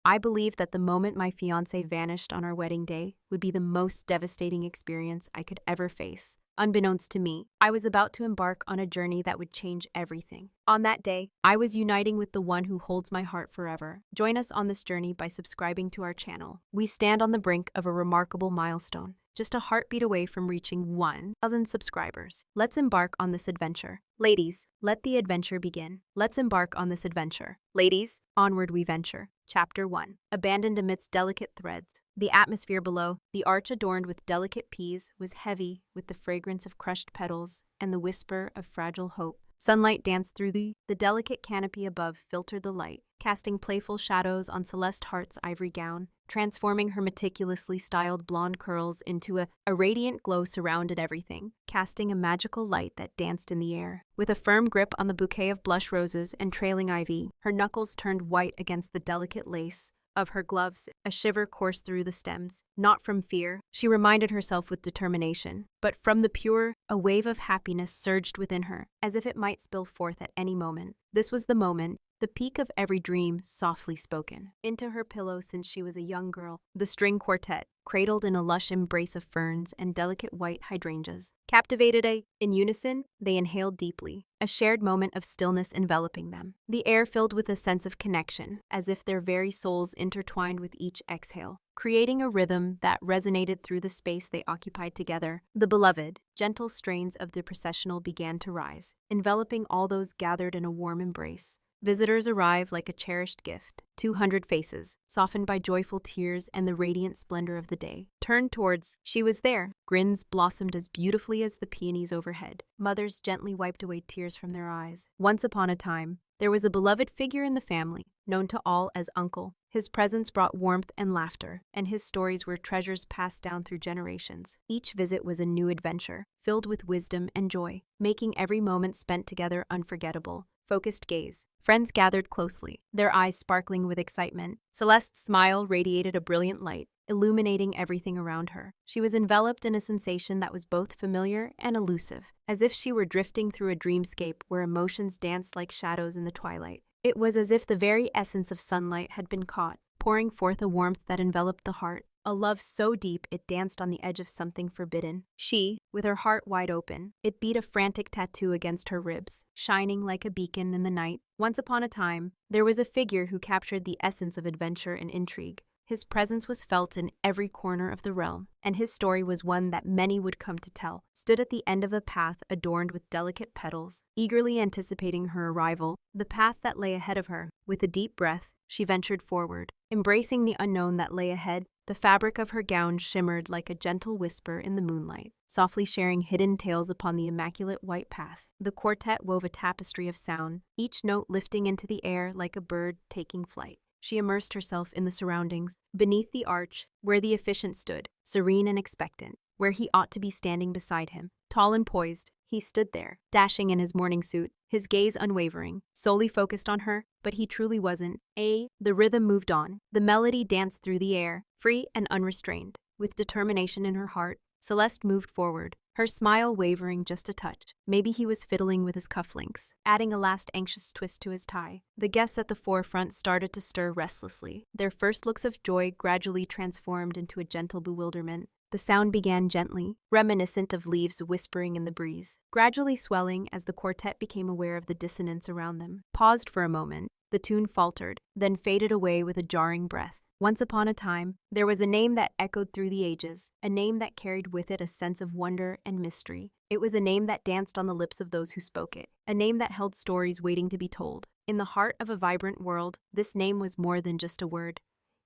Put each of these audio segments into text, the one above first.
I believed that the moment my fiancé vanished on our wedding day would be the most devastating experience I could ever face. Unbeknownst to me, I was about to embark on a journey that would change everything. On that day, I was uniting with the one who holds my heart forever. Join us on this journey by subscribing to our channel. We stand on the brink of a remarkable milestone, just a heartbeat away from reaching 1,000 subscribers. Let's embark on this adventure. Ladies, let the adventure begin. Let's embark on this adventure. Ladies, onward we venture. Chapter 1. Abandoned amidst delicate threads. The atmosphere below, the arch adorned with delicate peas, was heavy with the fragrance of crushed petals and the whisper of fragile hope. Sunlight danced through the delicate canopy above filtered the light, casting playful shadows on Celeste Hart's ivory gown, transforming her meticulously styled blonde curls into a radiant glow surrounded everything, casting a magical light that danced in the air. With a firm grip on the bouquet of blush roses and trailing ivy, her knuckles turned white against the delicate lace of her gloves. A shiver coursed through the stems, not from fear, she reminded herself with determination, but from the pure, a wave of happiness surged within her, as if it might spill forth at any moment. This was the moment, the peak of every dream softly spoken. Into her pillow since she was a young girl, the string quartet, cradled in a lush embrace of ferns and delicate white hydrangeas. Captivated in unison, they inhaled deeply, a shared moment of stillness enveloping them. The air filled with a sense of connection, as if their very souls intertwined with each exhale, creating a rhythm that resonated through the space they occupied together. The beloved, gentle strains of the processional began to rise, enveloping all those gathered in a warm embrace. Visitors arrived like a cherished gift. 200 faces, softened by joyful tears and the radiant splendor of the day, turned towards. She was there. Grins blossomed as beautifully as the peonies overhead. Mothers gently wiped away tears from their eyes. Once upon a time, there was a beloved figure in the family, known to all as Uncle. His presence brought warmth and laughter, and his stories were treasures passed down through generations. Each visit was a new adventure, filled with wisdom and joy, making every moment spent together unforgettable. Focused gaze. Friends gathered closely, their eyes sparkling with excitement. Celeste's smile radiated a brilliant light, illuminating everything around her. She was enveloped in a sensation that was both familiar and elusive, as if she were drifting through a dreamscape where emotions danced like shadows in the twilight. It was as if the very essence of sunlight had been caught, pouring forth a warmth that enveloped the heart. A love so deep it danced on the edge of something forbidden. She, with her heart wide open, it beat a frantic tattoo against her ribs, shining like a beacon in the night. Once upon a time, there was a figure who captured the essence of adventure and intrigue. His presence was felt in every corner of the realm, and his story was one that many would come to tell. Stood at the end of a path adorned with delicate petals, eagerly anticipating her arrival, the path that lay ahead of her. With a deep breath, she ventured forward, embracing the unknown that lay ahead. The fabric of her gown shimmered like a gentle whisper in the moonlight, softly sharing hidden tales upon the immaculate white path. The quartet wove a tapestry of sound, each note lifting into the air like a bird taking flight. She immersed herself in the surroundings, beneath the arch, where the officiant stood, serene and expectant, where he ought to be standing beside him. Tall and poised, he stood there, dashing in his morning suit, his gaze unwavering, solely focused on her, but he truly wasn't. The rhythm moved on. The melody danced through the air, free and unrestrained. With determination in her heart, Celeste moved forward, her smile wavering just a touch. Maybe he was fiddling with his cufflinks, adding a last anxious twist to his tie. The guests at the forefront started to stir restlessly. Their first looks of joy gradually transformed into a gentle bewilderment. The sound began gently, reminiscent of leaves whispering in the breeze, gradually swelling as the quartet became aware of the dissonance around them. Paused for a moment, the tune faltered, then faded away with a jarring breath. Once upon a time, there was a name that echoed through the ages, a name that carried with it a sense of wonder and mystery. It was a name that danced on the lips of those who spoke it, a name that held stories waiting to be told. In the heart of a vibrant world, this name was more than just a word.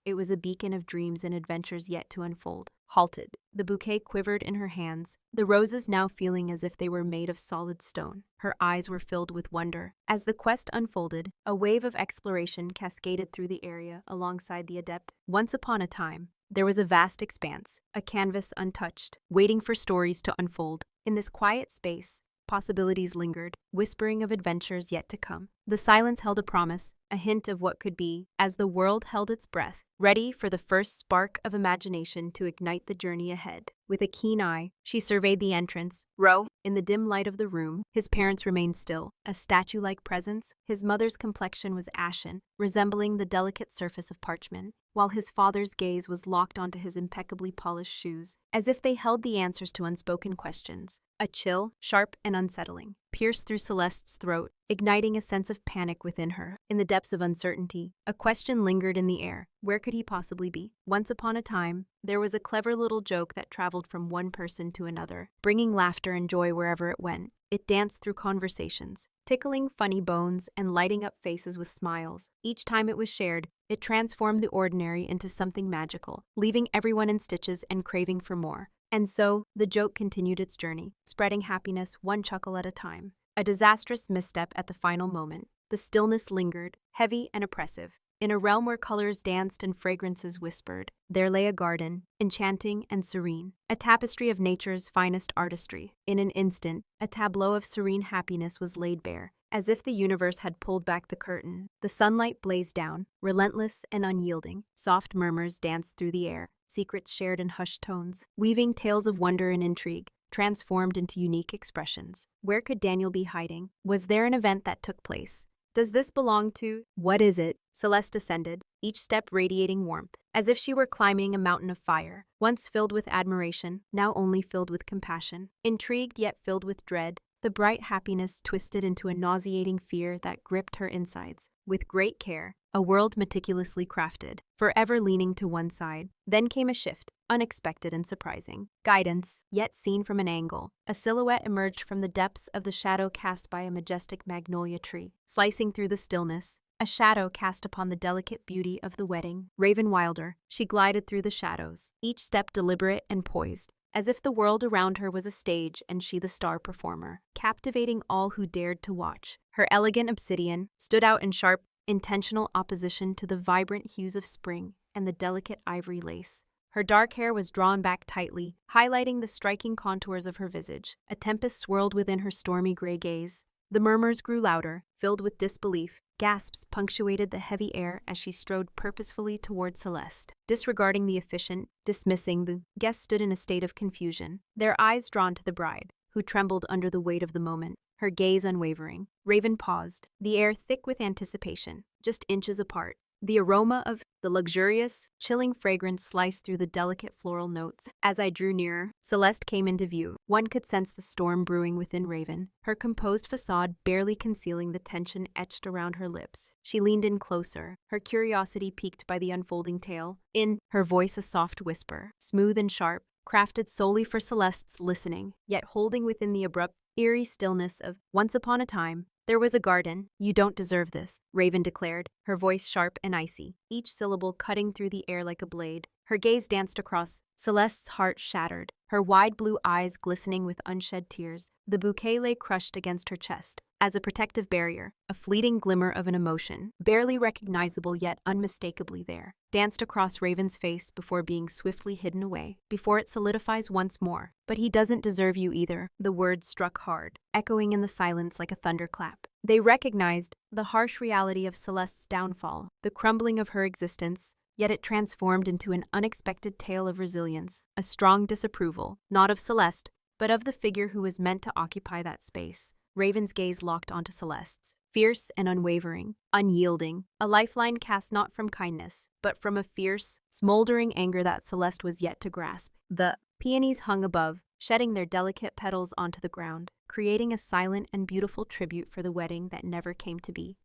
It was a beacon of dreams and adventures yet to unfold. Halted, the bouquet quivered in her hands, the roses now feeling as if they were made of solid stone. Her eyes were filled with wonder. As the quest unfolded, a wave of exploration cascaded through the area alongside the adept. Once upon a time, there was a vast expanse, a canvas untouched, waiting for stories to unfold. In this quiet space, possibilities lingered, whispering of adventures yet to come. The silence held a promise, a hint of what could be, as the world held its breath, ready for the first spark of imagination to ignite the journey ahead. With a keen eye, she surveyed the entrance. Row. In the dim light of the room, his parents remained still, a statue-like presence. His mother's complexion was ashen, resembling the delicate surface of parchment, while his father's gaze was locked onto his impeccably polished shoes, as if they held the answers to unspoken questions. A chill, sharp and unsettling, pierced through Celeste's throat, igniting a sense of panic within her. In the depths of uncertainty, a question lingered in the air. Where could he possibly be? Once upon a time, there was a clever little joke that traveled from one person to another, bringing laughter and joy wherever it went. It danced through conversations, tickling funny bones and lighting up faces with smiles. Each time it was shared, it transformed the ordinary into something magical, leaving everyone in stitches and craving for more. And so, the joke continued its journey, spreading happiness one chuckle at a time. A disastrous misstep at the final moment. The stillness lingered, heavy and oppressive. In a realm where colors danced and fragrances whispered, there lay a garden, enchanting and serene, a tapestry of nature's finest artistry. In an instant, a tableau of serene happiness was laid bare, as if the universe had pulled back the curtain. The sunlight blazed down, relentless and unyielding. Soft murmurs danced through the air, secrets shared in hushed tones, weaving tales of wonder and intrigue, transformed into unique expressions. Where could Daniel be hiding? Was there an event that took place? Does this belong to? What is it? Celeste ascended, each step radiating warmth, as if she were climbing a mountain of fire, once filled with admiration, now only filled with compassion. Intrigued yet filled with dread, the bright happiness twisted into a nauseating fear that gripped her insides. With great care, a world meticulously crafted, forever leaning to one side. Then came a shift, unexpected and surprising. Guidance, yet seen from an angle. A silhouette emerged from the depths of the shadow cast by a majestic magnolia tree. Slicing through the stillness, a shadow cast upon the delicate beauty of the wedding. Raven Wilder, she glided through the shadows, each step deliberate and poised, as if the world around her was a stage and she the star performer, captivating all who dared to watch. Her elegant obsidian stood out in sharp, intentional opposition to the vibrant hues of spring and the delicate ivory lace. Her dark hair was drawn back tightly, highlighting the striking contours of her visage. A tempest swirled within her stormy gray gaze. The murmurs grew louder, filled with disbelief. Gasps punctuated the heavy air as she strode purposefully toward Celeste. Disregarding the officiant, dismissing the guests stood in a state of confusion, their eyes drawn to the bride, who trembled under the weight of the moment, her gaze unwavering. Raven paused, the air thick with anticipation, just inches apart. The aroma of the luxurious, chilling fragrance sliced through the delicate floral notes. As I drew nearer, Celeste came into view. One could sense the storm brewing within Raven, her composed facade barely concealing the tension etched around her lips. She leaned in closer, her curiosity piqued by the unfolding tale. In her voice a soft whisper, smooth and sharp, crafted solely for Celeste's listening, yet holding within the abrupt, eerie stillness of once upon a time. There was a garden. You don't deserve this, Raven declared, her voice sharp and icy, each syllable cutting through the air like a blade. Her gaze danced across. Celeste's heart shattered, her wide blue eyes glistening with unshed tears. The bouquet lay crushed against her chest. As a protective barrier, a fleeting glimmer of an emotion, barely recognizable yet unmistakably there, danced across Raven's face before being swiftly hidden away, before it solidifies once more. But he doesn't deserve you either, the words struck hard, echoing in the silence like a thunderclap. They recognized the harsh reality of Celeste's downfall, the crumbling of her existence, yet it transformed into an unexpected tale of resilience, a strong disapproval, not of Celeste, but of the figure who was meant to occupy that space. Raven's gaze locked onto Celeste's, fierce and unwavering, unyielding, a lifeline cast not from kindness, but from a fierce, smoldering anger that Celeste was yet to grasp. The peonies hung above, shedding their delicate petals onto the ground, creating a silent and beautiful tribute for the wedding that never came to be.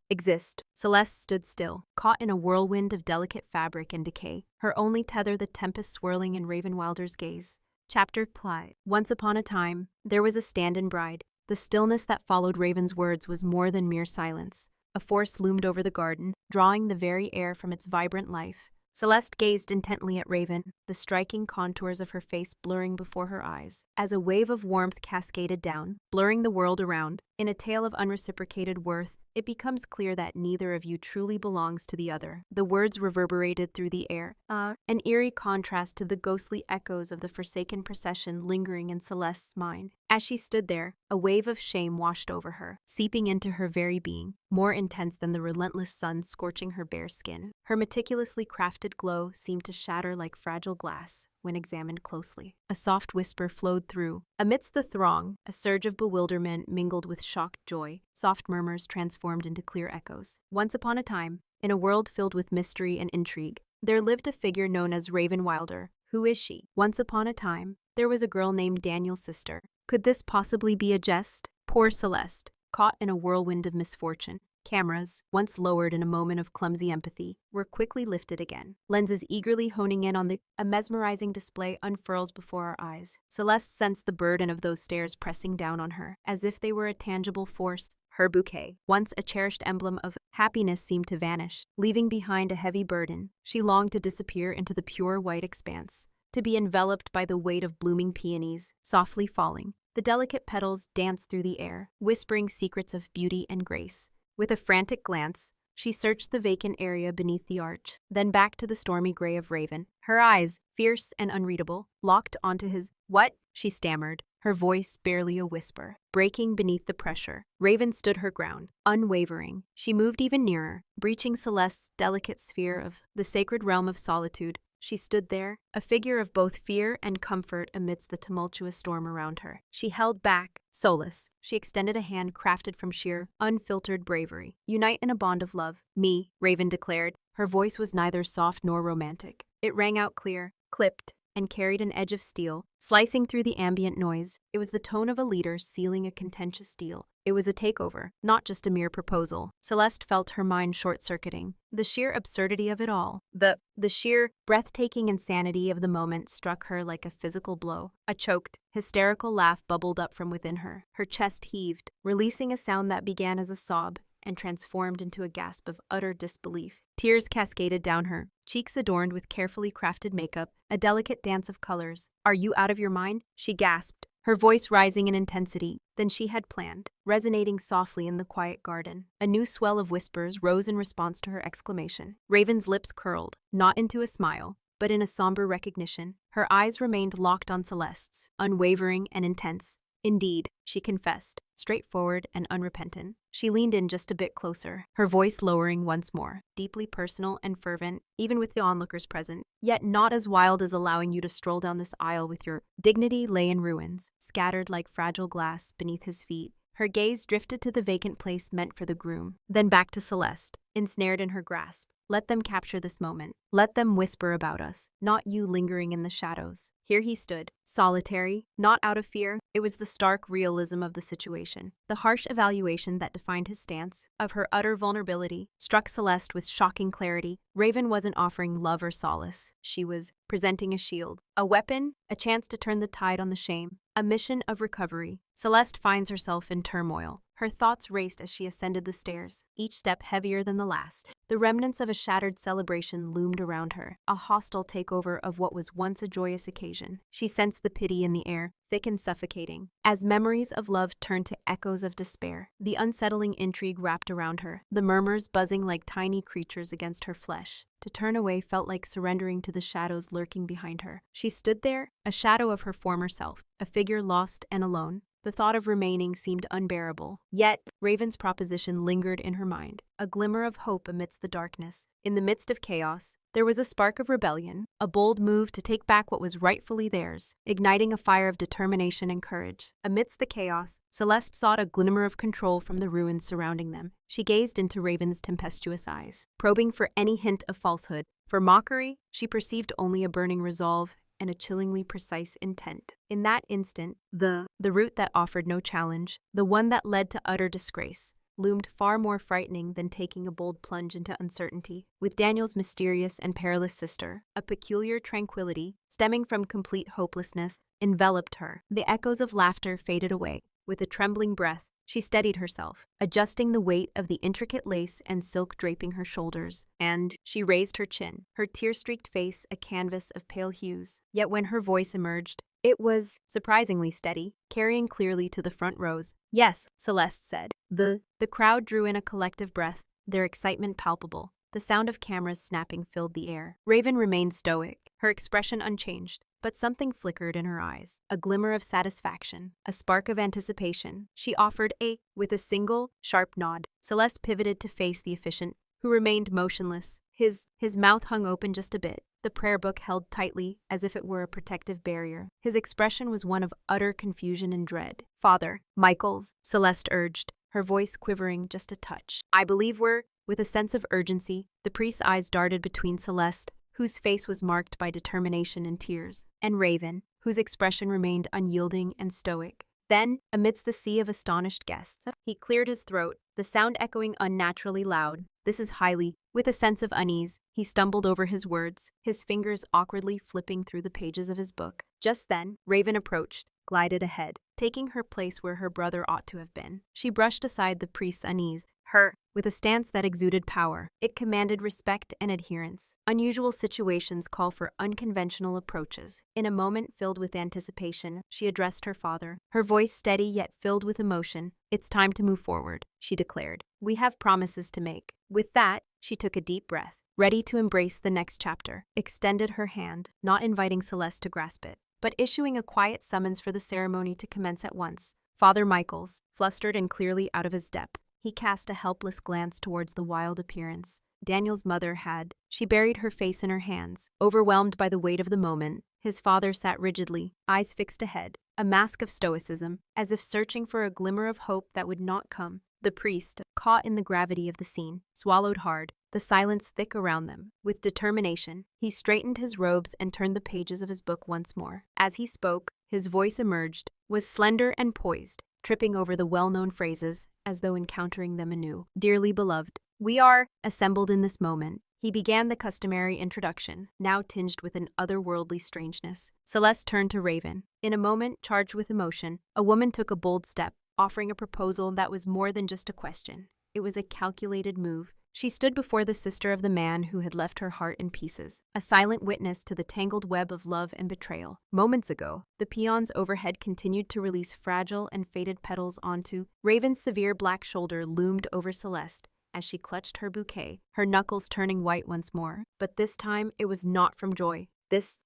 Celeste stood still, caught in a whirlwind of delicate fabric and decay, her only tether the tempest swirling in Raven Wilder's gaze. Chapter 5. Once upon a time, there was a stand-in bride. The stillness that followed Raven's words was more than mere silence. A force loomed over the garden, drawing the very air from its vibrant life. Celeste gazed intently at Raven, the striking contours of her face blurring before her eyes. As a wave of warmth cascaded down, blurring the world around, in a tale of unreciprocated worth, it becomes clear that neither of you truly belongs to the other. The words reverberated through the air, an eerie contrast to the ghostly echoes of the forsaken procession lingering in Celeste's mind. As she stood there, a wave of shame washed over her, seeping into her very being, more intense than the relentless sun scorching her bare skin. Her meticulously crafted glow seemed to shatter like fragile glass when examined closely. A soft whisper flowed through. Amidst the throng, a surge of bewilderment mingled with shocked joy, soft murmurs transformed into clear echoes. Once upon a time, in a world filled with mystery and intrigue, there lived a figure known as Raven Wilder. Who is she? Once upon a time, there was a girl named Daniel's sister. Could this possibly be a jest? Poor Celeste, caught in a whirlwind of misfortune. Cameras, once lowered in a moment of clumsy empathy, were quickly lifted again. Lenses eagerly honing in on a mesmerizing display unfurls before our eyes. Celeste sensed the burden of those stares pressing down on her, as if they were a tangible force. Her bouquet, once a cherished emblem of happiness, seemed to vanish, leaving behind a heavy burden. She longed to disappear into the pure white expanse, to be enveloped by the weight of blooming peonies, softly falling. The delicate petals danced through the air, whispering secrets of beauty and grace. With a frantic glance, she searched the vacant area beneath the arch, then back to the stormy gray of Raven. Her eyes, fierce and unreadable, locked onto his. "What?" she stammered, her voice barely a whisper, breaking beneath the pressure. Raven stood her ground, unwavering. She moved even nearer, breaching Celeste's delicate sphere of the sacred realm of solitude. She stood there, a figure of both fear and comfort amidst the tumultuous storm around her. She held back, soulless. She extended a hand crafted from sheer, unfiltered bravery. "Unite in a bond of love." "Me," Raven declared. Her voice was neither soft nor romantic. It rang out clear, clipped, and carried an edge of steel, slicing through the ambient noise. It was the tone of a leader sealing a contentious deal. It was a takeover, not just a mere proposal. Celeste felt her mind short-circuiting. The sheer absurdity of it all, the sheer, breathtaking insanity of the moment struck her like a physical blow. A choked, hysterical laugh bubbled up from within her. Her chest heaved, releasing a sound that began as a sob and transformed into a gasp of utter disbelief. Tears cascaded down her, cheeks adorned with carefully crafted makeup, a delicate dance of colors. "Are you out of your mind?" she gasped, her voice rising in intensity than she had planned, resonating softly in the quiet garden. A new swell of whispers rose in response to her exclamation. Raven's lips curled, not into a smile, but in a somber recognition. Her eyes remained locked on Celeste's, unwavering and intense. "Indeed," she confessed, straightforward and unrepentant. She leaned in just a bit closer, her voice lowering once more, deeply personal and fervent, even with the onlookers present, yet not as wild as allowing you to stroll down this aisle with your dignity lay in ruins, scattered like fragile glass beneath his feet. Her gaze drifted to the vacant place meant for the groom, then back to Celeste, ensnared in her grasp. Let them capture this moment. Let them whisper about us, not you lingering in the shadows. Here he stood, solitary, not out of fear. It was the stark realism of the situation. The harsh evaluation that defined his stance, of her utter vulnerability, struck Celeste with shocking clarity. Raven wasn't offering love or solace. She was presenting a shield, a weapon, a chance to turn the tide on the shame, a mission of recovery. Celeste finds herself in turmoil. Her thoughts raced as she ascended the stairs, each step heavier than the last. The remnants of a shattered celebration loomed around her, a hostile takeover of what was once a joyous occasion. She sensed the pity in the air, thick and suffocating. As memories of love turned to echoes of despair, the unsettling intrigue wrapped around her, the murmurs buzzing like tiny creatures against her flesh. To turn away felt like surrendering to the shadows lurking behind her. She stood there, a shadow of her former self, a figure lost and alone. The thought of remaining seemed unbearable. Yet, Raven's proposition lingered in her mind, a glimmer of hope amidst the darkness. In the midst of chaos, there was a spark of rebellion, a bold move to take back what was rightfully theirs, igniting a fire of determination and courage. Amidst the chaos, Celeste sought a glimmer of control from the ruins surrounding them. She gazed into Raven's tempestuous eyes, probing for any hint of falsehood. For mockery, she perceived only a burning resolve and a chillingly precise intent. In that instant, the route that offered no challenge, the one that led to utter disgrace, loomed far more frightening than taking a bold plunge into uncertainty. With Daniel's mysterious and perilous sister, a peculiar tranquility, stemming from complete hopelessness, enveloped her. The echoes of laughter faded away. With a trembling breath, she steadied herself, adjusting the weight of the intricate lace and silk draping her shoulders, and she raised her chin, her tear-streaked face a canvas of pale hues. Yet when her voice emerged, it was surprisingly steady, carrying clearly to the front rows. "Yes," Celeste said. The crowd drew in a collective breath, their excitement palpable. The sound of cameras snapping filled the air. Raven remained stoic, her expression unchanged. but something flickered in her eyes. A glimmer of satisfaction, a spark of anticipation. She offered with a single, sharp nod. Celeste pivoted to face the officiant, who remained motionless. His mouth hung open just a bit, the prayer book held tightly as if it were a protective barrier. His expression was one of utter confusion and dread. "Father, Michael's," Celeste urged, her voice quivering just a touch. "I believe we're—" With a sense of urgency, the priest's eyes darted between Celeste, whose face was marked by determination and tears, and Raven, whose expression remained unyielding and stoic. Then, amidst the sea of astonished guests, he cleared his throat, the sound echoing unnaturally loud. "This is highly—" With a sense of unease, he stumbled over his words, his fingers awkwardly flipping through the pages of his book. Just then, Raven approached, glided ahead, taking her place where her brother ought to have been. She brushed aside the priest's unease, with a stance that exuded power. It commanded respect and adherence. Unusual situations call for unconventional approaches. In a moment filled with anticipation, she addressed her father, her voice steady yet filled with emotion. "It's time to move forward," she declared. "We have promises to make." With that, she took a deep breath, ready to embrace the next chapter, extended her hand, not inviting Celeste to grasp it, but issuing a quiet summons for the ceremony to commence at once. Father Michaels, flustered and clearly out of his depth, he cast a helpless glance towards the wild appearance Daniel's mother had. She buried her face in her hands, overwhelmed by the weight of the moment. His father sat rigidly, eyes fixed ahead, a mask of stoicism, as if searching for a glimmer of hope that would not come. The priest, caught in the gravity of the scene, swallowed hard, the silence thick around them. With determination, he straightened his robes and turned the pages of his book once more. As he spoke, his voice emerged, was slender and poised, tripping over the well-known phrases as though encountering them anew. "Dearly beloved, we are assembled in this moment." He began the customary introduction, now tinged with an otherworldly strangeness. Celeste turned to Raven. In a moment charged with emotion, a woman took a bold step, offering a proposal that was more than just a question. It was a calculated move. She stood before the sister of the man who had left her heart in pieces, a silent witness to the tangled web of love and betrayal. Moments ago, the peons overhead continued to release fragile and faded petals onto. Raven's severe black shoulder loomed over Celeste as she clutched her bouquet, her knuckles turning white once more. But this time, it was not from joy.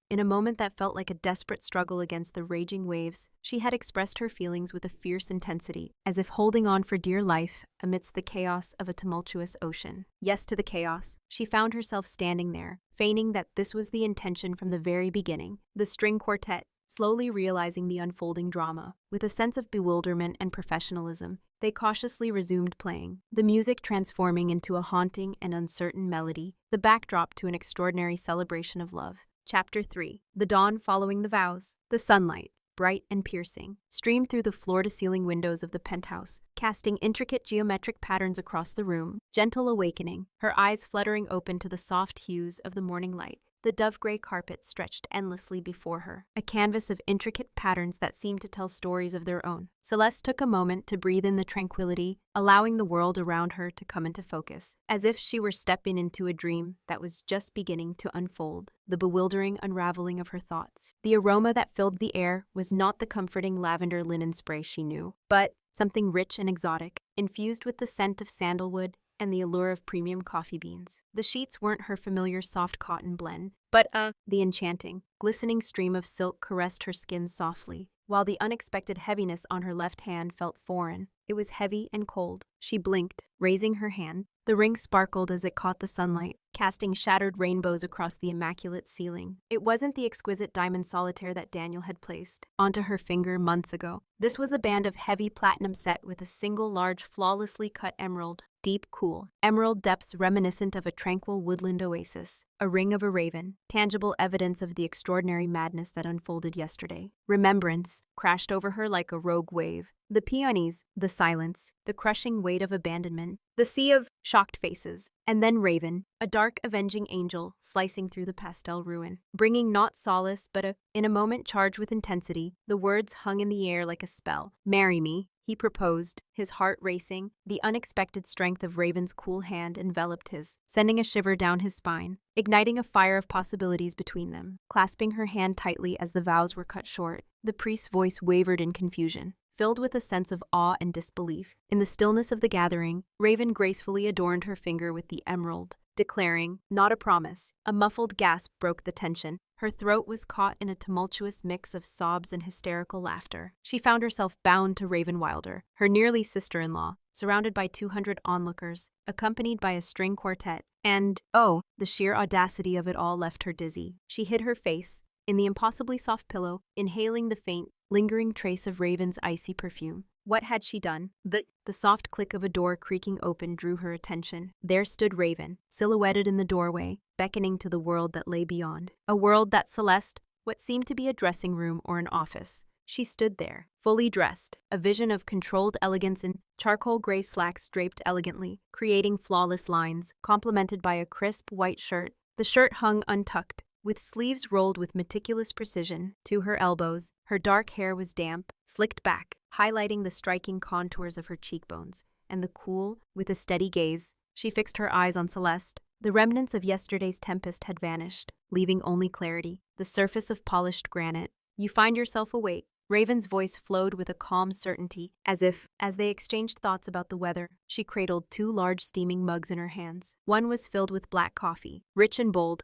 In a moment that felt like a desperate struggle against the raging waves, she had expressed her feelings with a fierce intensity, as if holding on for dear life amidst the chaos of a tumultuous ocean. Yes to the chaos, she found herself standing there, feigning that this was the intention from the very beginning. The string quartet, slowly realizing the unfolding drama, with a sense of bewilderment and professionalism, they cautiously resumed playing, the music transforming into a haunting and uncertain melody, the backdrop to an extraordinary celebration of love. Chapter 3. The dawn following the vows. The sunlight, bright and piercing, streamed through the floor-to-ceiling windows of the penthouse, casting intricate geometric patterns across the room. Gentle awakening, her eyes fluttering open to the soft hues of the morning light. The dove-gray carpet stretched endlessly before her, a canvas of intricate patterns that seemed to tell stories of their own. Celeste took a moment to breathe in the tranquility, allowing the world around her to come into focus, as if she were stepping into a dream that was just beginning to unfold. The bewildering unraveling of her thoughts. The aroma that filled the air was not the comforting lavender linen spray she knew, but something rich and exotic, infused with the scent of sandalwood and the allure of premium coffee beans. The sheets weren't her familiar soft cotton blend, but the enchanting, glistening stream of silk caressed her skin softly, while the unexpected heaviness on her left hand felt foreign. It was heavy and cold. She blinked, raising her hand. The ring sparkled as it caught the sunlight, casting shattered rainbows across the immaculate ceiling. It wasn't the exquisite diamond solitaire that Daniel had placed onto her finger months ago. This was a band of heavy platinum set with a single large, flawlessly cut emerald. Deep, cool, emerald depths reminiscent of a tranquil woodland oasis. A ring of a raven, tangible evidence of the extraordinary madness that unfolded yesterday. Remembrance crashed over her like a rogue wave. The peonies, the silence, the crushing weight of abandonment, the sea of shocked faces, and then Raven, a dark, avenging angel slicing through the pastel ruin, bringing not solace but in a moment charged with intensity. The words hung in the air like a spell. "Marry me," he proposed, his heart racing. The unexpected strength of Raven's cool hand enveloped his, sending a shiver down his spine, igniting a fire of possibilities between them. Clasping her hand tightly as the vows were cut short, the priest's voice wavered in confusion, filled with a sense of awe and disbelief. In the stillness of the gathering, Raven gracefully adorned her finger with the emerald, declaring, "Not a promise." A muffled gasp broke the tension. Her throat was caught in a tumultuous mix of sobs and hysterical laughter. She found herself bound to Raven Wilder, her nearly sister-in-law, surrounded by 200 onlookers, accompanied by a string quartet, and, oh, the sheer audacity of it all left her dizzy. She hid her face in the impossibly soft pillow, inhaling the faint, lingering trace of Raven's icy perfume. What had she done? The soft click of a door creaking open drew her attention. There stood Raven, silhouetted in the doorway, beckoning to the world that lay beyond. A world that Celeste, what seemed to be a dressing room or an office. She stood there, fully dressed, a vision of controlled elegance in charcoal gray slacks draped elegantly, creating flawless lines, complemented by a crisp white shirt. The shirt hung untucked, with sleeves rolled with meticulous precision to her elbows. Her dark hair was damp, slicked back, highlighting the striking contours of her cheekbones, and the cool, with a steady gaze, she fixed her eyes on Celeste. The remnants of yesterday's tempest had vanished, leaving only clarity, the surface of polished granite. "You find yourself awake." Raven's voice flowed with a calm certainty, as they exchanged thoughts about the weather, she cradled 2 large steaming mugs in her hands. One was filled with black coffee, rich and bold.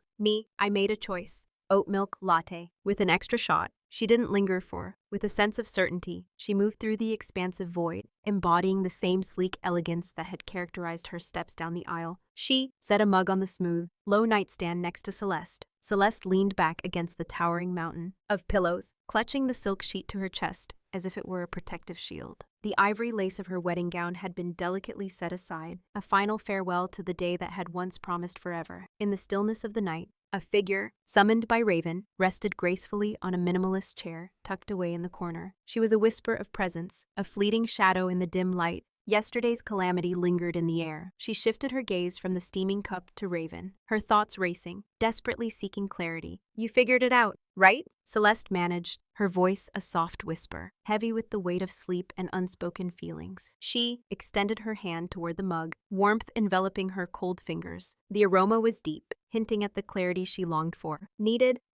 I made a choice. Oat milk latte, with an extra shot. She didn't linger for. With a sense of certainty, she moved through the expansive void, embodying the same sleek elegance that had characterized her steps down the aisle. She set a mug on the smooth, low nightstand next to Celeste. Celeste leaned back against the towering mountain of pillows, clutching the silk sheet to her chest as if it were a protective shield. The ivory lace of her wedding gown had been delicately set aside, a final farewell to the day that had once promised forever. In the stillness of the night, a figure, summoned by Raven, rested gracefully on a minimalist chair tucked away in the corner. She was a whisper of presence, a fleeting shadow in the dim light. Yesterday's calamity lingered in the air. She shifted her gaze from the steaming cup to Raven, her thoughts racing, desperately seeking clarity. "You figured it out, right?" Celeste managed, her voice a soft whisper, heavy with the weight of sleep and unspoken feelings. She extended her hand toward the mug, warmth enveloping her cold fingers. The aroma was deep, hinting at the clarity she longed for.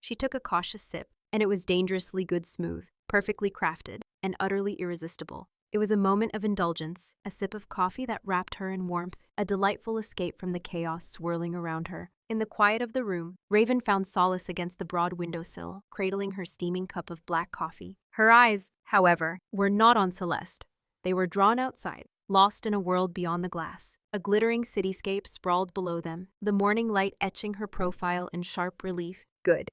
She took a cautious sip, and it was dangerously good smooth, perfectly crafted, and utterly irresistible. It was a moment of indulgence, a sip of coffee that wrapped her in warmth, a delightful escape from the chaos swirling around her. In the quiet of the room, Raven found solace against the broad windowsill, cradling her steaming cup of black coffee. Her eyes, however, were not on Celeste. They were drawn outside, lost in a world beyond the glass. A glittering cityscape sprawled below them, the morning light etching her profile in sharp relief. "Good.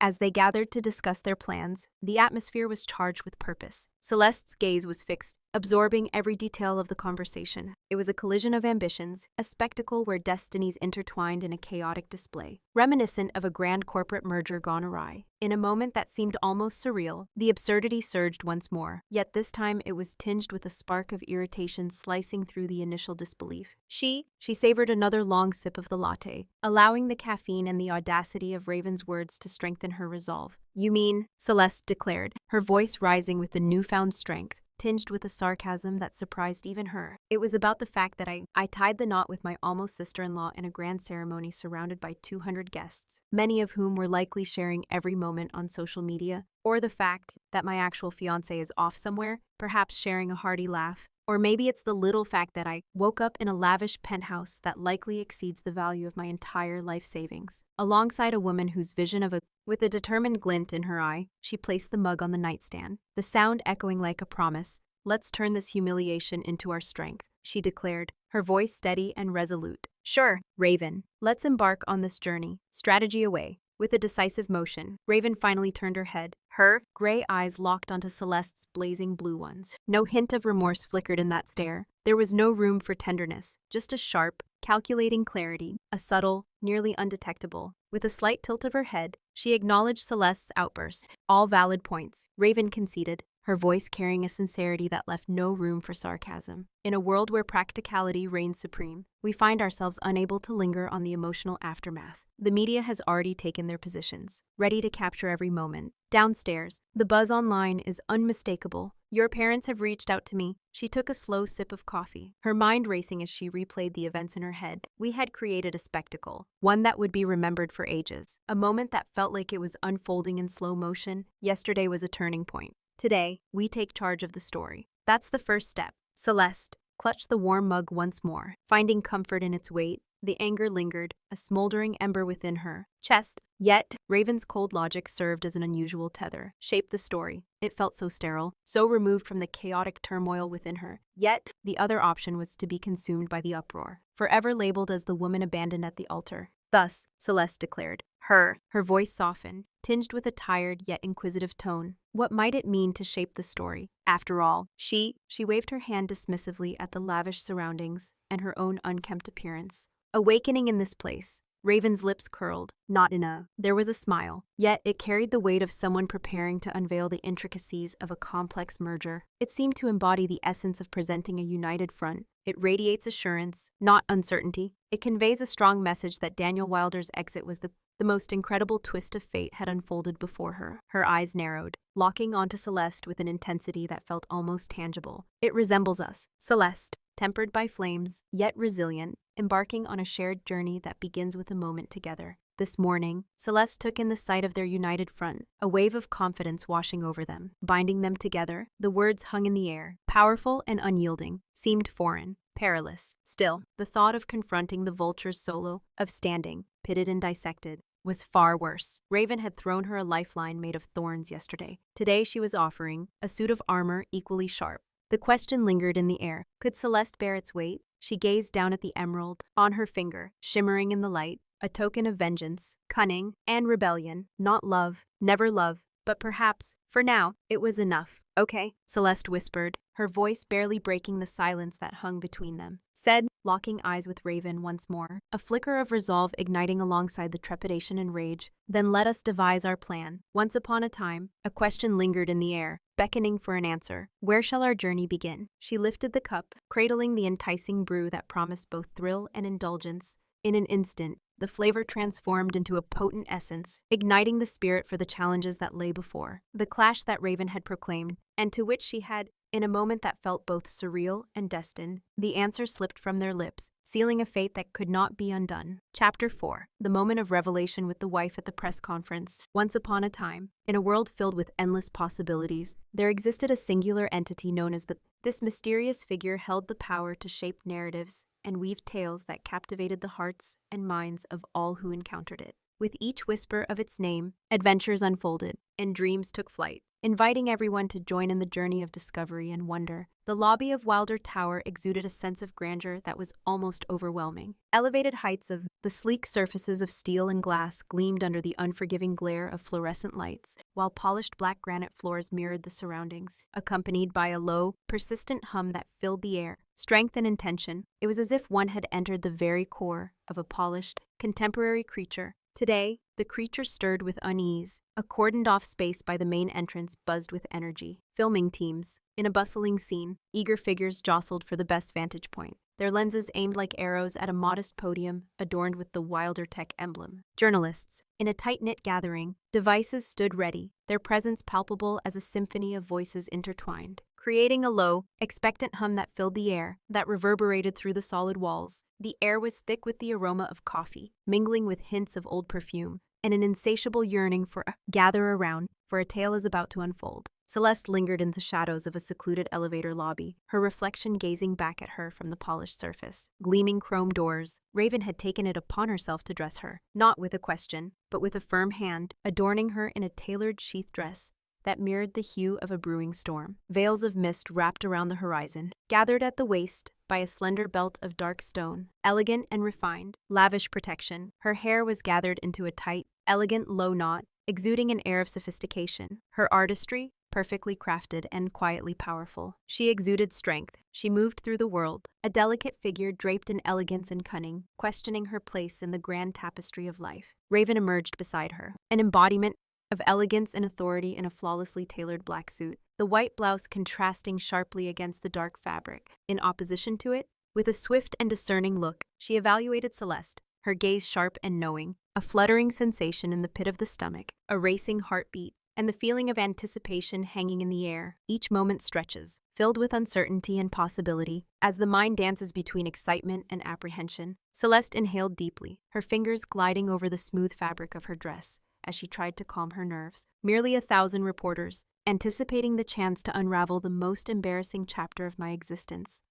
As they gathered to discuss their plans, the atmosphere was charged with purpose. Celeste's gaze was fixed, absorbing every detail of the conversation. It was a collision of ambitions, a spectacle where destinies intertwined in a chaotic display, reminiscent of a grand corporate merger gone awry. In a moment that seemed almost surreal, the absurdity surged once more, yet this time it was tinged with a spark of irritation slicing through the initial disbelief. She savored another long sip of the latte, allowing the caffeine and the audacity of Raven's words to strengthen her resolve. "You mean," Celeste declared, her voice rising with the newfound strength, tinged with a sarcasm that surprised even her. "It was about the fact that I tied the knot with my almost sister-in-law in a grand ceremony surrounded by 200 guests, many of whom were likely sharing every moment on social media, or the fact that my actual fiancé is off somewhere, perhaps sharing a hearty laugh. Or maybe it's the little fact that I woke up in a lavish penthouse that likely exceeds the value of my entire life savings." Alongside a woman whose vision with a determined glint in her eye, she placed the mug on the nightstand, the sound echoing like a promise. "Let's turn this humiliation into our strength," she declared, her voice steady and resolute. "Sure, Raven. Let's embark on this journey. Strategy away." With a decisive motion, Raven finally turned her head, her gray eyes locked onto Celeste's blazing blue ones. No hint of remorse flickered in that stare. There was no room for tenderness, just a sharp, calculating clarity, a subtle, nearly undetectable. With a slight tilt of her head, she acknowledged Celeste's outburst. "All valid points," Raven conceded, her voice carrying a sincerity that left no room for sarcasm. In a world where practicality reigns supreme, we find ourselves unable to linger on the emotional aftermath. The media has already taken their positions, ready to capture every moment. Downstairs, the buzz online is unmistakable. "Your parents have reached out to me." She took a slow sip of coffee, her mind racing as she replayed the events in her head. "We had created a spectacle, one that would be remembered for ages. A moment that felt like it was unfolding in slow motion. Yesterday was a turning point. Today, we take charge of the story. That's the first step." Celeste clutched the warm mug once more, finding comfort in its weight. The anger lingered, a smoldering ember within her chest. Yet, Raven's cold logic served as an unusual tether, shaped the story. It felt so sterile, so removed from the chaotic turmoil within her. Yet, the other option was to be consumed by the uproar, forever labeled as the woman abandoned at the altar. Thus, Celeste declared. Her voice softened, tinged with a tired yet inquisitive tone. What might it mean to shape the story? After all, she waved her hand dismissively at the lavish surroundings and her own unkempt appearance. Awakening in this place, Raven's lips curled, not in a. There was a smile, yet it carried the weight of someone preparing to unveil the intricacies of a complex merger. It seemed to embody the essence of presenting a united front. It radiates assurance, not uncertainty. It conveys a strong message that Daniel Wilder's exit was the most incredible twist of fate had unfolded before her. Her eyes narrowed, locking onto Celeste with an intensity that felt almost tangible. It resembles us, Celeste, tempered by flames, yet resilient, embarking on a shared journey that begins with a moment together. This morning, Celeste took in the sight of their united front, a wave of confidence washing over them. Binding them together, the words hung in the air, powerful and unyielding, seemed foreign, perilous. Still, the thought of confronting the vulture's solo, of standing, pitted and dissected, was far worse. Raven had thrown her a lifeline made of thorns yesterday. Today she was offering a suit of armor equally sharp. The question lingered in the air. Could Celeste bear its weight? She gazed down at the emerald on her finger, shimmering in the light, a token of vengeance, cunning, and rebellion. Not love, never love, but perhaps, for now, it was enough. Okay, Celeste whispered, her voice barely breaking the silence that hung between them. Said, locking eyes with Raven once more, a flicker of resolve igniting alongside the trepidation and rage. Then let us devise our plan. Once upon a time, a question lingered in the air, beckoning for an answer. Where shall our journey begin? She lifted the cup, cradling the enticing brew that promised both thrill and indulgence. In an instant, the flavor transformed into a potent essence, igniting the spirit for the challenges that lay before. The clash that Raven had proclaimed, and to which she had, in a moment that felt both surreal and destined, the answer slipped from their lips, sealing a fate that could not be undone. Chapter 4. The moment of revelation with the wife at the press conference. Once upon a time, in a world filled with endless possibilities, there existed a singular entity known as This mysterious figure held the power to shape narratives and weave tales that captivated the hearts and minds of all who encountered it. With each whisper of its name, adventures unfolded, and dreams took flight, inviting everyone to join in the journey of discovery and wonder. The lobby of Wilder Tower exuded a sense of grandeur that was almost overwhelming. Elevated heights of the sleek surfaces of steel and glass gleamed under the unforgiving glare of fluorescent lights, while polished black granite floors mirrored the surroundings, accompanied by a low, persistent hum that filled the air. Strength and intention. It was as if one had entered the very core of a polished, contemporary creature. Today, the creature stirred with unease. A cordoned-off space by the main entrance buzzed with energy. Filming teams. In a bustling scene, eager figures jostled for the best vantage point, their lenses aimed like arrows at a modest podium adorned with the Wilder Tech emblem. Journalists. In a tight-knit gathering, devices stood ready, their presence palpable as a symphony of voices intertwined, creating a low, expectant hum that filled the air, that reverberated through the solid walls. The air was thick with the aroma of coffee, mingling with hints of old perfume, and an insatiable yearning for gather around, for a tale is about to unfold. Celeste lingered in the shadows of a secluded elevator lobby, her reflection gazing back at her from the polished surface. Gleaming chrome doors, Raven had taken it upon herself to dress her, not with a question, but with a firm hand, adorning her in a tailored sheath dress that mirrored the hue of a brewing storm. Veils of mist wrapped around the horizon, gathered at the waist by a slender belt of dark stone. Elegant and refined, lavish protection. Her hair was gathered into a tight, elegant low knot, exuding an air of sophistication. Her artistry, perfectly crafted and quietly powerful. She exuded strength. She moved through the world, a delicate figure draped in elegance and cunning, questioning her place in the grand tapestry of life. Raven emerged beside her, an embodiment of elegance and authority in a flawlessly tailored black suit, the white blouse contrasting sharply against the dark fabric. In opposition to it, with a swift and discerning look, she evaluated Celeste, her gaze sharp and knowing, a fluttering sensation in the pit of the stomach, a racing heartbeat, and the feeling of anticipation hanging in the air. Each moment stretches, filled with uncertainty and possibility. As the mind dances between excitement and apprehension, Celeste inhaled deeply, her fingers gliding over the smooth fabric of her dress as she tried to calm her nerves. Merely 1,000 reporters, anticipating the chance to unravel the most embarrassing chapter of my existence,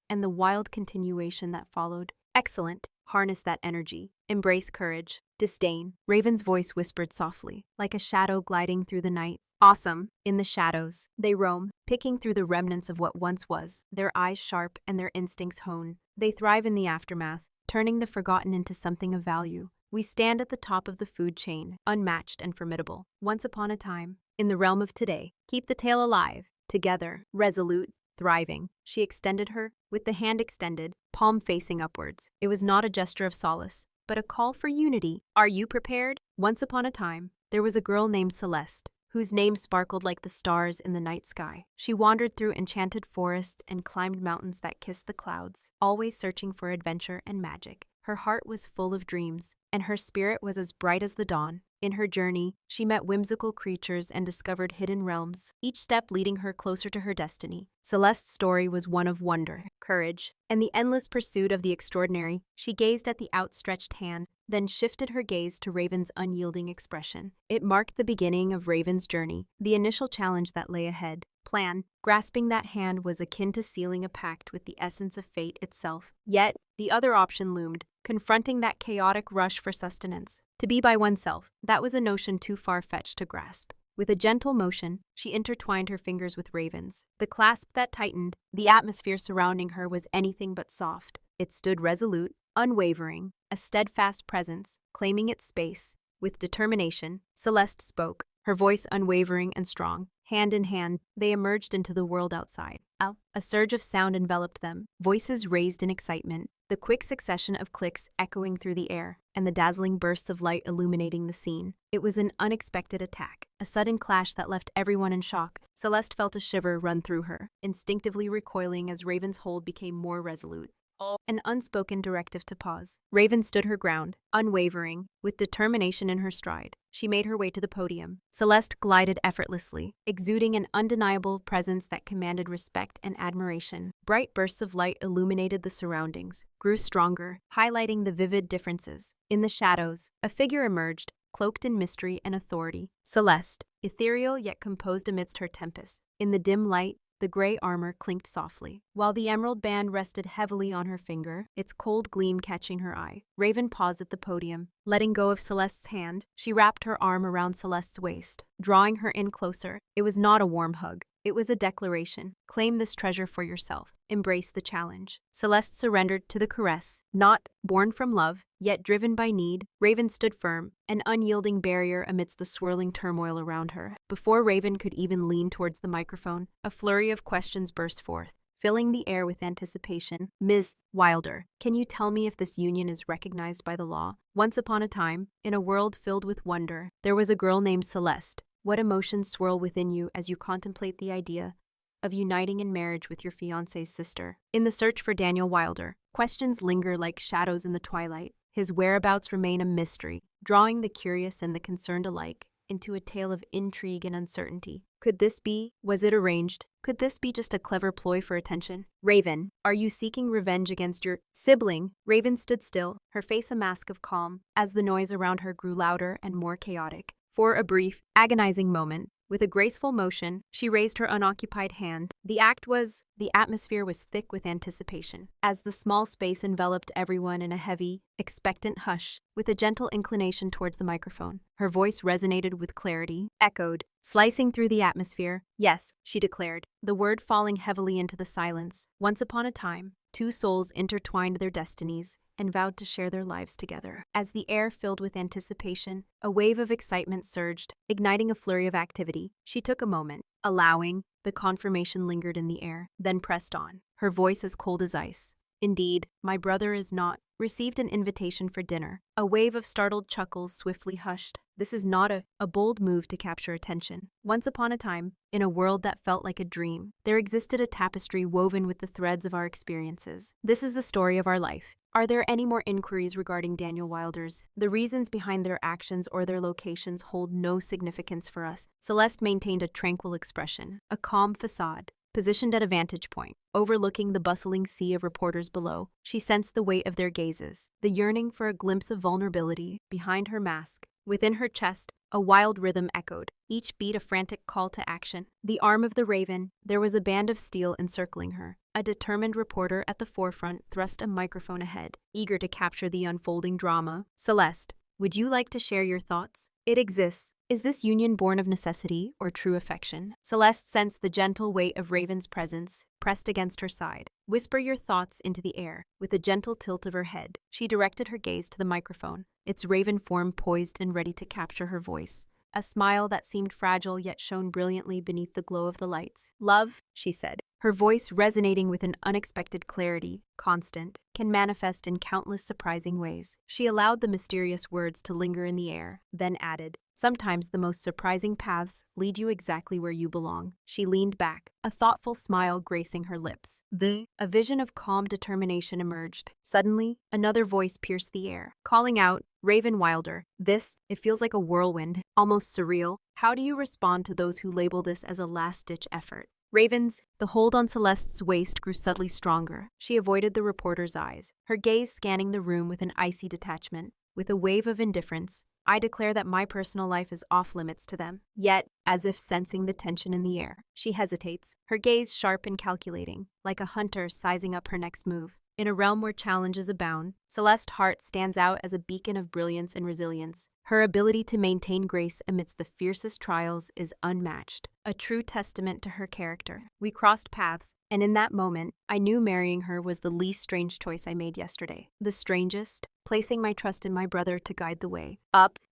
and the wild continuation that followed. Excellent. Harness that energy. Embrace courage. Disdain. Raven's voice whispered softly, like a shadow gliding through the night. Awesome. In the shadows, they roam, picking through the remnants of what once was, their eyes sharp and their instincts honed. They thrive in the aftermath, turning the forgotten into something of value. We stand at the top of the food chain, unmatched and formidable. Once upon a time, in the realm of today, keep the tale alive, together, resolute, thriving. She extended her, with the hand extended, palm facing upwards. It was not a gesture of solace, but a call for unity. Are you prepared? Once upon a time, there was a girl named Celeste, whose name sparkled like the stars in the night sky. She wandered through enchanted forests and climbed mountains that kissed the clouds, always searching for adventure and magic. Her heart was full of dreams, and her spirit was as bright as the dawn. In her journey, she met whimsical creatures and discovered hidden realms, each step leading her closer to her destiny. Celeste's story was one of wonder, courage, and the endless pursuit of the extraordinary. She gazed at the outstretched hand, then shifted her gaze to Raven's unyielding expression. It marked the beginning of Raven's journey, the initial challenge that lay ahead. Plan. Grasping that hand was akin to sealing a pact with the essence of fate itself. Yet, the other option loomed, confronting that chaotic rush for sustenance. To be by oneself, that was a notion too far-fetched to grasp. With a gentle motion, she intertwined her fingers with Raven's. The clasp that tightened, the atmosphere surrounding her was anything but soft. It stood resolute, unwavering, a steadfast presence, claiming its space. With determination, Celeste spoke, her voice unwavering and strong. Hand in hand, they emerged into the world outside. A surge of sound enveloped them, voices raised in excitement, the quick succession of clicks echoing through the air, and the dazzling bursts of light illuminating the scene. It was an unexpected attack, a sudden clash that left everyone in shock. Celeste felt a shiver run through her, instinctively recoiling as Raven's hold became more resolute. An unspoken directive to pause. Raven stood her ground, unwavering, with determination in her stride. She made her way to the podium. Celeste glided effortlessly, exuding an undeniable presence that commanded respect and admiration. Bright bursts of light illuminated the surroundings, grew stronger, highlighting the vivid differences. In the shadows, a figure emerged, cloaked in mystery and authority. Celeste, ethereal yet composed amidst her tempest. In the dim light, the gray armor clinked softly, while the emerald band rested heavily on her finger, its cold gleam catching her eye. Raven paused at the podium. Letting go of Celeste's hand, she wrapped her arm around Celeste's waist, drawing her in closer. It was not a warm hug. It was a declaration. Claim this treasure for yourself. Embrace the challenge. Celeste surrendered to the caress, not born from love, yet driven by need. Raven stood firm, an unyielding barrier amidst the swirling turmoil around her. Before Raven could even lean towards the microphone, a flurry of questions burst forth, filling the air with anticipation. Ms. Wilder, can you tell me if this union is recognized by the law? Once upon a time, in a world filled with wonder, there was a girl named Celeste. What emotions swirl within you as you contemplate the idea of uniting in marriage with your fiancé's sister? In the search for Daniel Wilder, questions linger like shadows in the twilight. His whereabouts remain a mystery, drawing the curious and the concerned alike into a tale of intrigue and uncertainty. Could this be? Was it arranged? Could this be just a clever ploy for attention? Raven, are you seeking revenge against your sibling? Raven stood still, her face a mask of calm, as the noise around her grew louder and more chaotic. For a brief, agonizing moment, with a graceful motion, she raised her unoccupied hand. The atmosphere was thick with anticipation, as the small space enveloped everyone in a heavy, expectant hush. With a gentle inclination towards the microphone, her voice resonated with clarity, echoed, slicing through the atmosphere. Yes, she declared, the word falling heavily into the silence. Once upon a time, two souls intertwined their destinies and vowed to share their lives together. As the air filled with anticipation, a wave of excitement surged, igniting a flurry of activity. She took a moment, allowing the confirmation lingered in the air, then pressed on, her voice as cold as ice. Indeed, my brother is not. Received an invitation for dinner. A wave of startled chuckles swiftly hushed. This is not a bold move to capture attention. Once upon a time, in a world that felt like a dream, there existed a tapestry woven with the threads of our experiences. This is the story of our life. Are there any more inquiries regarding Daniel Wilder's? The reasons behind their actions or their locations hold no significance for us. Celeste maintained a tranquil expression, a calm facade. Positioned at a vantage point, overlooking the bustling sea of reporters below, she sensed the weight of their gazes, the yearning for a glimpse of vulnerability behind her mask. Within her chest, a wild rhythm echoed, each beat a frantic call to action. The arm of the raven, there was a band of steel encircling her, A determined reporter at the forefront thrust a microphone ahead, eager to capture the unfolding drama. Celeste, would you like to share your thoughts? It exists. Is this union born of necessity or true affection? Celeste sensed the gentle weight of Raven's presence pressed against her side. Whisper your thoughts into the air. With a gentle tilt of her head, she directed her gaze to the microphone, its raven form poised and ready to capture her voice. A smile that seemed fragile yet shone brilliantly beneath the glow of the lights. Love, she said, her voice resonating with an unexpected clarity, constant, can manifest in countless surprising ways. She allowed the mysterious words to linger in the air, then added, sometimes the most surprising paths lead you exactly where you belong. She leaned back, a thoughtful smile gracing her lips. A vision of calm determination emerged. Suddenly, another voice pierced the air, calling out, Raven Wilder, it feels like a whirlwind, almost surreal. How do you respond to those who label this as a last-ditch effort? The hold on Celeste's waist grew subtly stronger. She avoided the reporter's eyes, her gaze scanning the room with an icy detachment. With a wave of indifference, I declare that my personal life is off-limits to them. Yet, as if sensing the tension in the air, she hesitates, her gaze sharp and calculating, like a hunter sizing up her next move. In a realm where challenges abound, Celeste Hart stands out as a beacon of brilliance and resilience. Her ability to maintain grace amidst the fiercest trials is unmatched, a true testament to her character. We crossed paths, and in that moment, I knew marrying her was the least strange choice I made yesterday. The strangest, placing my trust in my brother to guide the way.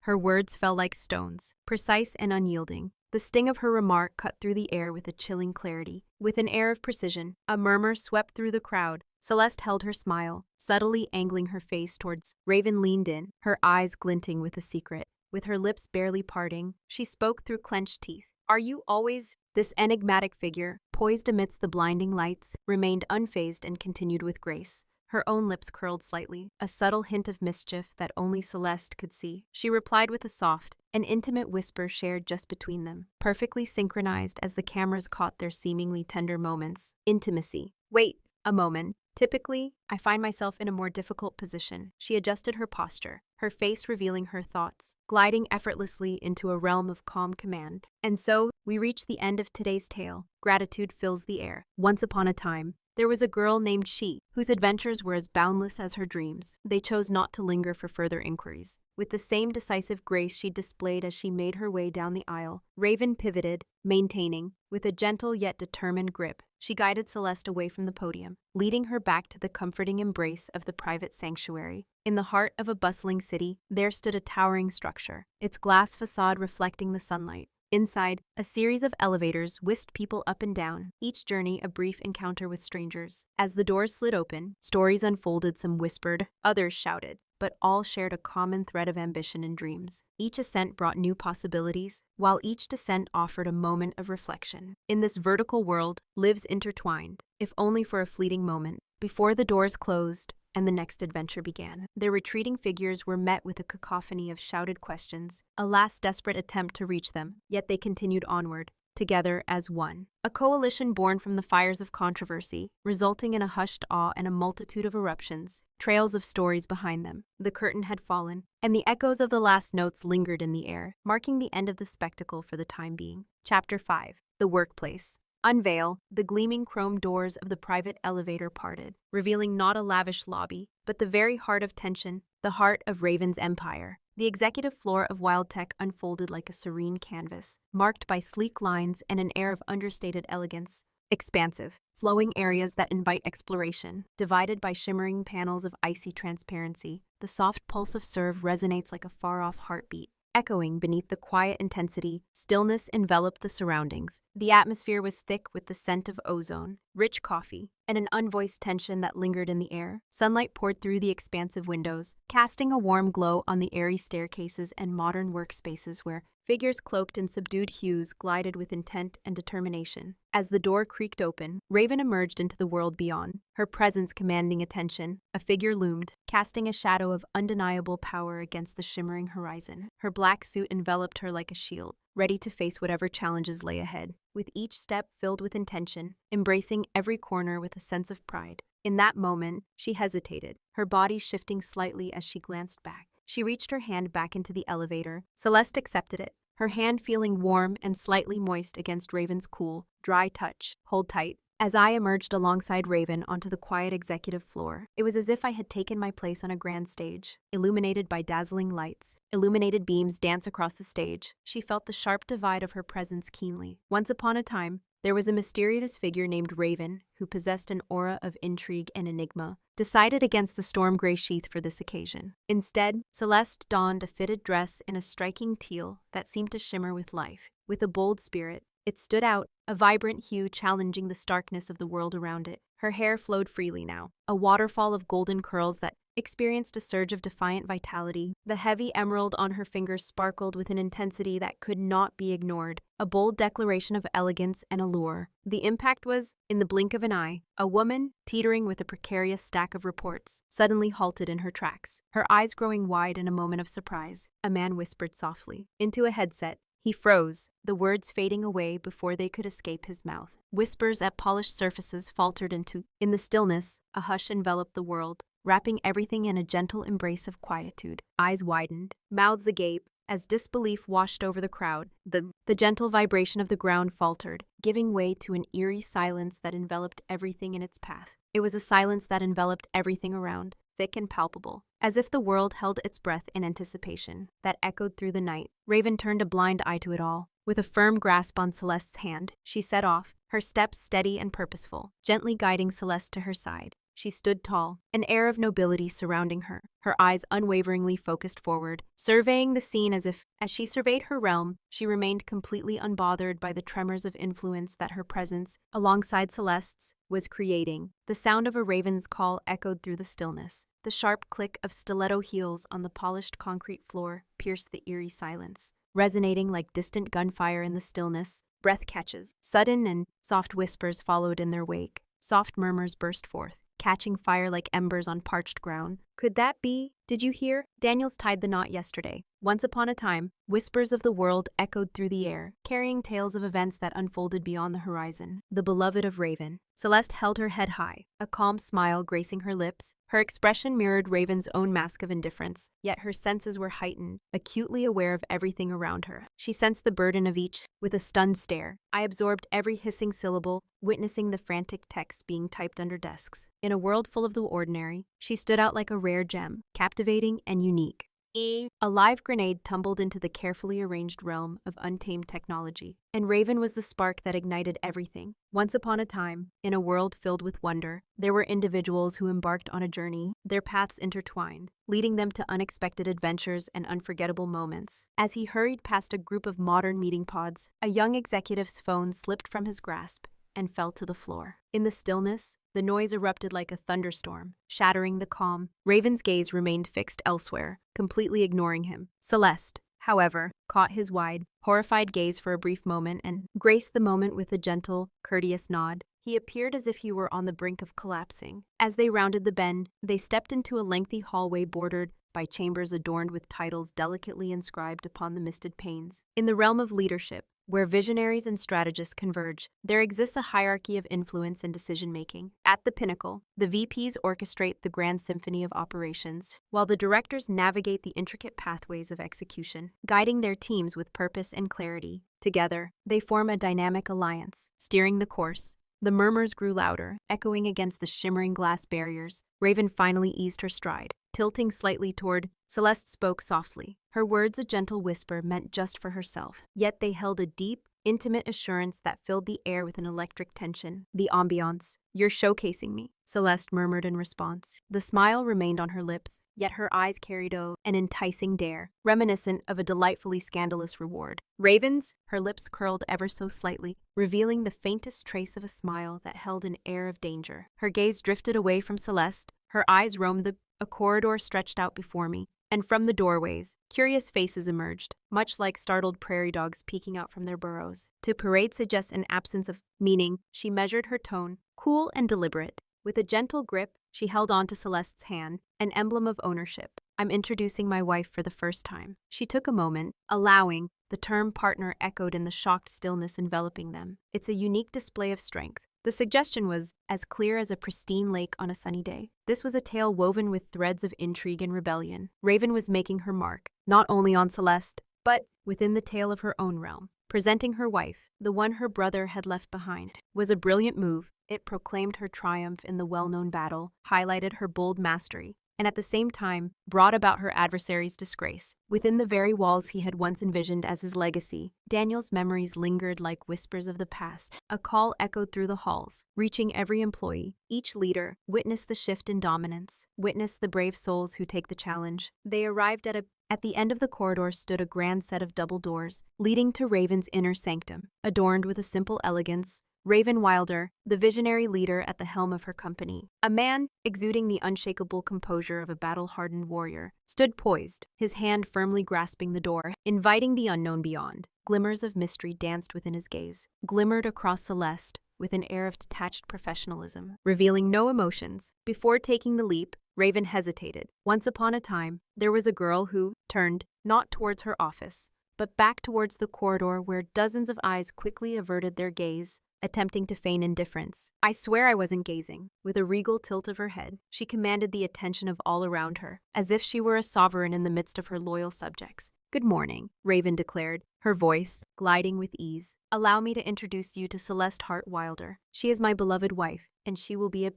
Her words fell like stones, precise and unyielding. The sting of her remark cut through the air with a chilling clarity. With an air of precision, a murmur swept through the crowd. Celeste held her smile, subtly angling her face towards. Raven leaned in, her eyes glinting with a secret. With her lips barely parting, she spoke through clenched teeth. Are you always? This enigmatic figure, poised amidst the blinding lights, remained unfazed and continued with grace. Her own lips curled slightly, a subtle hint of mischief that only Celeste could see. She replied with a soft, an intimate whisper shared just between them, perfectly synchronized as the cameras caught their seemingly tender moments. Intimacy. Wait a moment. Typically, I find myself in a more difficult position. She adjusted her posture, her face revealing her thoughts, gliding effortlessly into a realm of calm command. And so, we reach the end of today's tale. Gratitude fills the air. Once upon a time, there was a girl named She, whose adventures were as boundless as her dreams. They chose not to linger for further inquiries. With the same decisive grace she displayed as she made her way down the aisle, Raven pivoted, maintaining, with a gentle yet determined grip, she guided Celeste away from the podium, leading her back to the comforting embrace of the private sanctuary. In the heart of a bustling city, there stood a towering structure, its glass facade reflecting the sunlight. Inside, a series of elevators whisked people up and down, each journey a brief encounter with strangers. As the doors slid open, stories unfolded, some whispered, others shouted, but all shared a common thread of ambition and dreams. Each ascent brought new possibilities, while each descent offered a moment of reflection. In this vertical world, lives intertwined, if only for a fleeting moment. Before the doors closed, and the next adventure began. Their retreating figures were met with a cacophony of shouted questions, a last desperate attempt to reach them, yet they continued onward, together as one. A coalition born from the fires of controversy, resulting in a hushed awe and a multitude of eruptions, trails of stories behind them. The curtain had fallen, and the echoes of the last notes lingered in the air, marking the end of the spectacle for the time being. Chapter 5. The Workplace. Unveil, the gleaming chrome doors of the private elevator parted, revealing not a lavish lobby, but the very heart of tension, the heart of Raven's empire. The executive floor of WildTech unfolded like a serene canvas, marked by sleek lines and an air of understated elegance. Expansive, flowing areas that invite exploration, divided by shimmering panels of icy transparency. The soft pulse of serve resonates like a far-off heartbeat. Echoing beneath the quiet intensity, stillness enveloped the surroundings. The atmosphere was thick with the scent of ozone, rich coffee, and an unvoiced tension that lingered in the air. Sunlight poured through the expansive windows, casting a warm glow on the airy staircases and modern workspaces where figures cloaked in subdued hues glided with intent and determination. As the door creaked open, Raven emerged into the world beyond, her presence commanding attention. A figure loomed, casting a shadow of undeniable power against the shimmering horizon. Her black suit enveloped her like a shield, ready to face whatever challenges lay ahead, with each step filled with intention, embracing every corner with a sense of pride. In that moment, she hesitated, her body shifting slightly as she glanced back. She reached her hand back into the elevator. Celeste accepted it, her hand feeling warm and slightly moist against Raven's cool, dry touch. Hold tight. As I emerged alongside Raven onto the quiet executive floor, it was as if I had taken my place on a grand stage, illuminated by dazzling lights. Illuminated beams dance across the stage. She felt the sharp divide of her presence keenly. Once upon a time, there was a mysterious figure named Raven who possessed an aura of intrigue and enigma, decided against the storm gray sheath for this occasion. Instead, Celeste donned a fitted dress in a striking teal that seemed to shimmer with life. With a bold spirit, it stood out, a vibrant hue challenging the starkness of the world around it. Her hair flowed freely now, a waterfall of golden curls that experienced a surge of defiant vitality. The heavy emerald on her fingers sparkled with an intensity that could not be ignored, a bold declaration of elegance and allure. The impact was, in the blink of an eye, a woman, teetering with a precarious stack of reports, suddenly halted in her tracks, her eyes growing wide in a moment of surprise. A man whispered softly into a headset. He froze, the words fading away before they could escape his mouth. Whispers at polished surfaces faltered into. In the stillness, a hush enveloped the world, wrapping everything in a gentle embrace of quietude. Eyes widened, mouths agape, as disbelief washed over the crowd. The gentle vibration of the ground faltered, giving way to an eerie silence that enveloped everything in its path. It was a silence that enveloped everything around, thick and palpable, as if the world held its breath in anticipation, that echoed through the night. Raven turned a blind eye to it all. With a firm grasp on Celeste's hand, she set off, her steps steady and purposeful, gently guiding Celeste to her side. She stood tall, an air of nobility surrounding her, her eyes unwaveringly focused forward, surveying the scene as she surveyed her realm, she remained completely unbothered by the tremors of influence that her presence, alongside Celeste's, was creating. The sound of a raven's call echoed through the stillness. The sharp click of stiletto heels on the polished concrete floor pierced the eerie silence, resonating like distant gunfire in the stillness. Breath catches, sudden and soft whispers followed in their wake. Soft murmurs burst forth, catching fire like embers on parched ground. Could that be? Did you hear? Daniels tied the knot yesterday. Once upon a time, whispers of the world echoed through the air, carrying tales of events that unfolded beyond the horizon. The beloved of Raven. Celeste held her head high, a calm smile gracing her lips. Her expression mirrored Raven's own mask of indifference, yet her senses were heightened, acutely aware of everything around her. She sensed the burden of each. With a stunned stare, I absorbed every hissing syllable, witnessing the frantic texts being typed under desks. In a world full of the ordinary, she stood out like a rare gem, captivating and unique. A live grenade tumbled into the carefully arranged realm of untamed technology, and Raven was the spark that ignited everything. Once upon a time, in a world filled with wonder, there were individuals who embarked on a journey, their paths intertwined, leading them to unexpected adventures and unforgettable moments. As he hurried past a group of modern meeting pods, a young executive's phone slipped from his grasp and fell to the floor. In the stillness, the noise erupted like a thunderstorm, shattering the calm. Raven's gaze remained fixed elsewhere, completely ignoring him. Celeste, however, caught his wide, horrified gaze for a brief moment and graced the moment with a gentle, courteous nod. He appeared as if he were on the brink of collapsing. As they rounded the bend, they stepped into a lengthy hallway bordered by chambers adorned with titles delicately inscribed upon the misted panes. In the realm of leadership, where visionaries and strategists converge, there exists a hierarchy of influence and decision-making. At the pinnacle, the VPs orchestrate the grand symphony of operations, while the directors navigate the intricate pathways of execution, guiding their teams with purpose and clarity. Together, they form a dynamic alliance, steering the course. The murmurs grew louder, echoing against the shimmering glass barriers. Raven finally eased her stride, tilting slightly toward. Celeste spoke softly, her words a gentle whisper meant just for herself, yet they held a deep, intimate assurance that filled the air with an electric tension. The ambiance. You're showcasing me, Celeste murmured in response. The smile remained on her lips, yet her eyes carried an enticing dare, reminiscent of a delightfully scandalous reward. Ravens, her lips curled ever so slightly, revealing the faintest trace of a smile that held an air of danger. Her gaze drifted away from Celeste, her eyes roamed a corridor stretched out before me, and from the doorways, curious faces emerged, much like startled prairie dogs peeking out from their burrows. To parade suggests an absence of meaning, she measured her tone, cool and deliberate. With a gentle grip, she held on to Celeste's hand, an emblem of ownership. I'm introducing my wife for the first time. She took a moment, allowing. The term partner echoed in the shocked stillness enveloping them. It's a unique display of strength. The suggestion was as clear as a pristine lake on a sunny day. This was a tale woven with threads of intrigue and rebellion. Raven was making her mark, not only on Celeste, But within the tale of her own realm, presenting her wife, the one her brother had left behind, was a brilliant move. It proclaimed her triumph in the well-known battle, highlighted her bold mastery, and at the same time brought about her adversary's disgrace. Within the very walls he had once envisioned as his legacy, Daniel's memories lingered like whispers of the past. A call echoed through the halls, reaching every employee. Each leader witnessed the shift in dominance, witnessed the brave souls who take the challenge. They arrived at the end of the corridor stood a grand set of double doors, leading to Raven's inner sanctum, adorned with a simple elegance. Raven Wilder, the visionary leader at the helm of her company, a man exuding the unshakable composure of a battle-hardened warrior, stood poised, his hand firmly grasping the door, inviting the unknown beyond. Glimmers of mystery danced within his gaze, glimmered across Celeste with an air of detached professionalism, revealing no emotions. Before taking the leap, Raven hesitated. Once upon a time, there was a girl who turned not towards her office, but back towards the corridor where dozens of eyes quickly averted their gaze, attempting to feign indifference. I swear I wasn't gazing. With a regal tilt of her head, she commanded the attention of all around her, as if she were a sovereign in the midst of her loyal subjects. "Good morning," Raven declared, her voice gliding with ease. "Allow me to introduce you to Celeste Hart Wilder. She is my beloved wife, and she will be a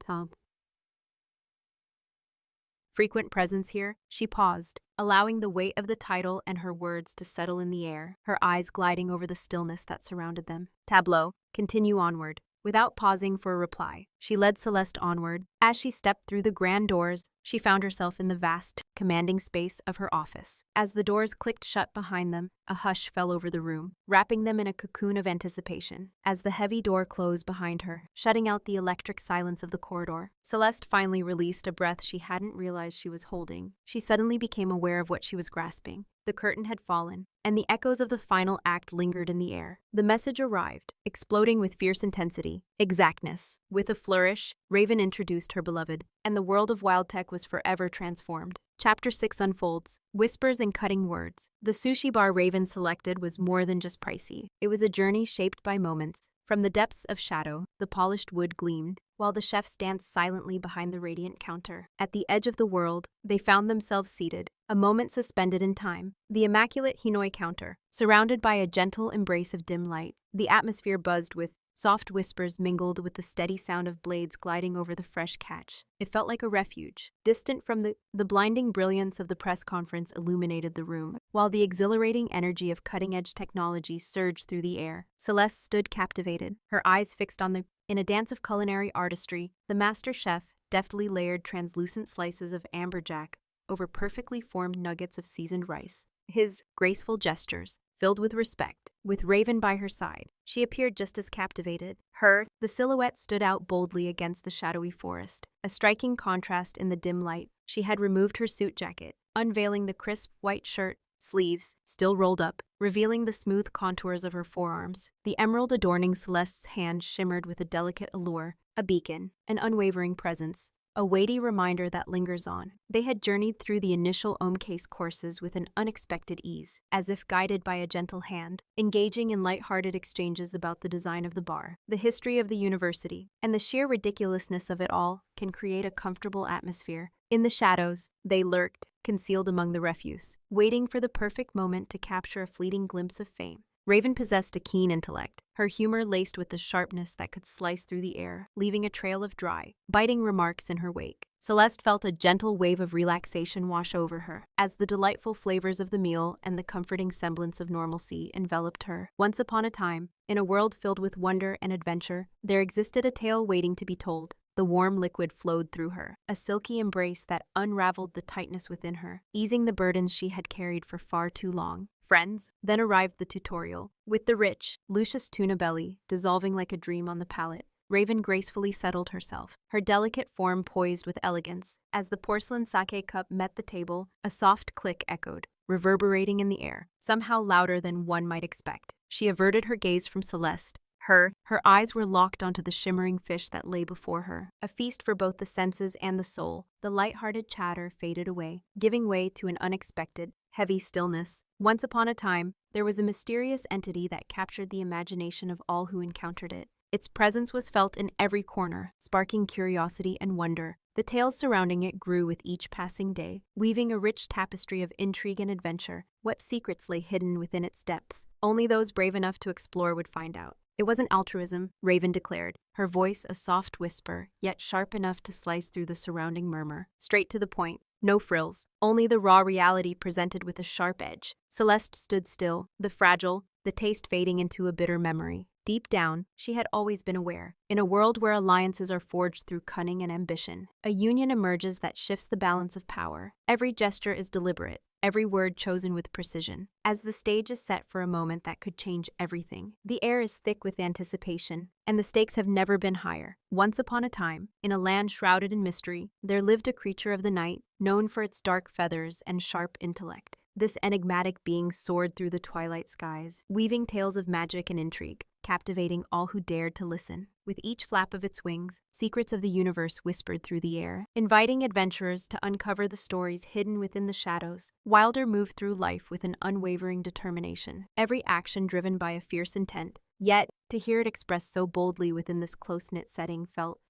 frequent presence here." She paused, allowing the weight of the title and her words to settle in the air, her eyes gliding over the stillness that surrounded them. Tableau, continue onward. Without pausing for a reply, she led Celeste onward. As she stepped through the grand doors, she found herself in the vast, commanding space of her office. As the doors clicked shut behind them, a hush fell over the room, wrapping them in a cocoon of anticipation. As the heavy door closed behind her, shutting out the electric silence of the corridor, Celeste finally released a breath she hadn't realized she was holding. She suddenly became aware of what she was grasping. The curtain had fallen, and the echoes of the final act lingered in the air. The message arrived, exploding with fierce intensity, exactness. With a flourish, Raven introduced her beloved, and the world of Wild Tech was forever transformed. Chapter 6 unfolds. Whispers and cutting words. The sushi bar Raven selected was more than just pricey. It was a journey shaped by moments. From the depths of shadow, the polished wood gleamed, while the chefs danced silently behind the radiant counter. At the edge of the world, they found themselves seated, a moment suspended in time. The immaculate Hanoi counter, surrounded by a gentle embrace of dim light. The atmosphere buzzed with soft whispers mingled with the steady sound of blades gliding over the fresh catch. It felt like a refuge, distant from the blinding brilliance of the press conference illuminated the room, while the exhilarating energy of cutting-edge technology surged through the air. Celeste stood captivated, her eyes fixed on in a dance of culinary artistry, the master chef deftly layered translucent slices of amberjack over perfectly formed nuggets of seasoned rice. His graceful gestures filled with respect. With Raven by her side, she appeared just as captivated. The silhouette stood out boldly against the shadowy forest, a striking contrast in the dim light. She had removed her suit jacket, unveiling the crisp white shirt sleeves still rolled up, revealing the smooth contours of her forearms. The emerald adorning Celeste's hand shimmered with a delicate allure, a beacon, an unwavering presence, a weighty reminder that lingers on. They had journeyed through the initial case courses with an unexpected ease, as if guided by a gentle hand, engaging in light-hearted exchanges about the design of the bar, the history of the university, and the sheer ridiculousness of it all can create a comfortable atmosphere. In the shadows, they lurked, concealed among the refuse, waiting for the perfect moment to capture a fleeting glimpse of fame. Raven possessed a keen intellect, her humor laced with the sharpness that could slice through the air, leaving a trail of dry, biting remarks in her wake. Celeste felt a gentle wave of relaxation wash over her, as the delightful flavors of the meal and the comforting semblance of normalcy enveloped her. Once upon a time, in a world filled with wonder and adventure, there existed a tale waiting to be told. The warm liquid flowed through her, a silky embrace that unraveled the tightness within her, easing the burdens she had carried for far too long. Friends, then arrived the tutorial. With the rich, luscious tuna belly dissolving like a dream on the palate, Raven gracefully settled herself, her delicate form poised with elegance. As the porcelain sake cup met the table, a soft click echoed, reverberating in the air, somehow louder than one might expect. She averted her gaze from Celeste. Her eyes were locked onto the shimmering fish that lay before her, a feast for both the senses and the soul. The light-hearted chatter faded away, giving way to an unexpected, heavy stillness. Once upon a time, there was a mysterious entity that captured the imagination of all who encountered it. Its presence was felt in every corner, sparking curiosity and wonder. The tales surrounding it grew with each passing day, weaving a rich tapestry of intrigue and adventure. what secrets lay hidden within its depths. Only those brave enough to explore would find out. It wasn't altruism, Raven declared, her voice a soft whisper, yet sharp enough to slice through the surrounding murmur. Straight to the point. No frills, only the raw reality presented with a sharp edge. Celeste stood still, the fragile, the taste fading into a bitter memory. Deep down, she had always been aware. In a world where alliances are forged through cunning and ambition, a union emerges that shifts the balance of power. Every gesture is deliberate, every word chosen with precision. As the stage is set for a moment that could change everything, the air is thick with anticipation, and the stakes have never been higher. Once upon a time, in a land shrouded in mystery, there lived a creature of the night, known for its dark feathers and sharp intellect. This enigmatic being soared through the twilight skies, weaving tales of magic and intrigue, captivating all who dared to listen. With each flap of its wings, secrets of the universe whispered through the air, inviting adventurers to uncover the stories hidden within the shadows. Wilder moved through life with an unwavering determination, every action driven by a fierce intent. Yet, to hear it expressed so boldly within this close-knit setting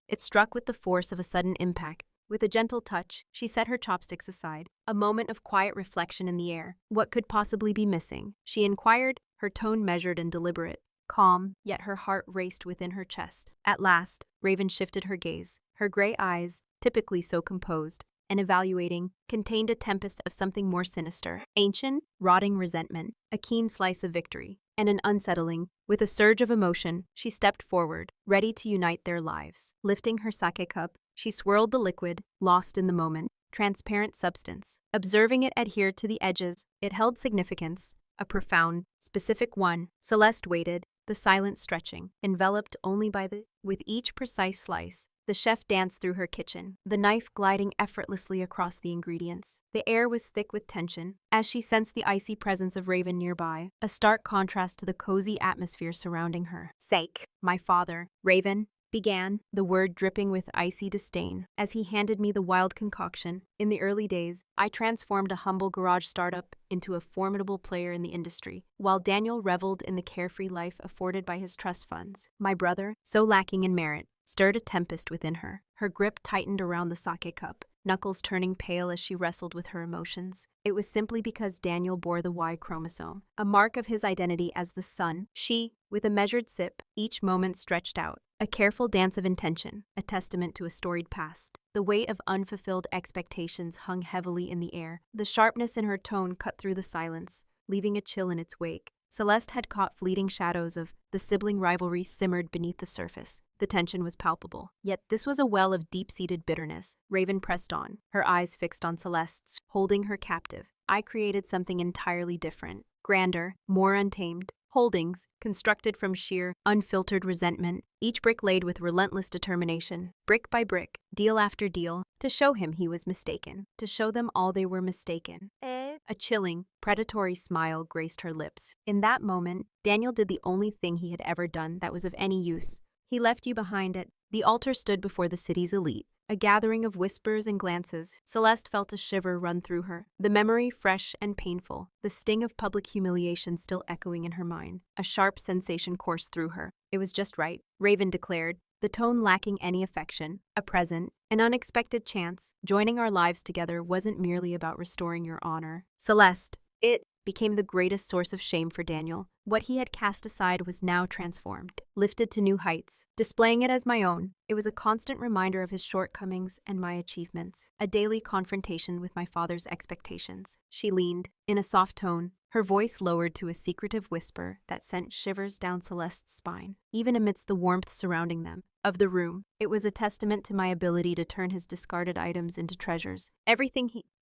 it struck with the force of a sudden impact. With a gentle touch, she set her chopsticks aside, a moment of quiet reflection in the air. What could possibly be missing? She inquired, her tone measured and deliberate. Calm, yet her heart raced within her chest. At last, Raven shifted her gaze. Her gray eyes, typically so composed and evaluating, contained a tempest of something more sinister. Ancient, rotting resentment, a keen slice of victory, and an unsettling. With a surge of emotion, she stepped forward, ready to unite their lives. Lifting her sake cup, she swirled the liquid, lost in the moment. Transparent substance. Observing it adhere to the edges, it held significance, a profound, specific one. Celeste waited, the silence stretching, enveloped only by with each precise slice. The chef danced through her kitchen, the knife gliding effortlessly across the ingredients. The air was thick with tension, as she sensed the icy presence of Raven nearby, a stark contrast to the cozy atmosphere surrounding her. "Sake, my father," Raven began, the word dripping with icy disdain, as he handed me the wild concoction. In the early days, I transformed a humble garage startup into a formidable player in the industry, while Daniel reveled in the carefree life afforded by his trust funds. My brother, so lacking in merit, stirred a tempest within her. Her grip tightened around the sake cup, knuckles turning pale as she wrestled with her emotions. It was simply because Daniel bore the Y chromosome, a mark of his identity as the son. She, with a measured sip, each moment stretched out, a careful dance of intention, a testament to a storied past. The weight of unfulfilled expectations hung heavily in the air. The sharpness in her tone cut through the silence, leaving a chill in its wake. Celeste had caught fleeting shadows of the sibling rivalry simmered beneath the surface. The tension was palpable. Yet this was a well of deep-seated bitterness. Raven pressed on, her eyes fixed on Celeste's, holding her captive. I created something entirely different, grander, more untamed. Holdings, constructed from sheer, unfiltered resentment, each brick laid with relentless determination, brick by brick, deal after deal, to show him he was mistaken, to show them all they were mistaken. A chilling, predatory smile graced her lips. In that moment, Daniel did the only thing he had ever done that was of any use. He left you behind at the altar stood before the city's elite. A gathering of whispers and glances. Celeste felt a shiver run through her, the memory fresh and painful, the sting of public humiliation still echoing in her mind. A sharp sensation coursed through her. It was just right, Raven declared, the tone lacking any affection, a present, an unexpected chance. Joining our lives together wasn't merely about restoring your honor. Celeste, it became the greatest source of shame for Daniel. What he had cast aside was now transformed, lifted to new heights. Displaying it as my own, it was a constant reminder of his shortcomings and my achievements, a daily confrontation with my father's expectations. She leaned, in a soft tone, her voice lowered to a secretive whisper that sent shivers down Celeste's spine, even amidst the warmth surrounding them. Of the room, it was a testament to my ability to turn his discarded items into treasures.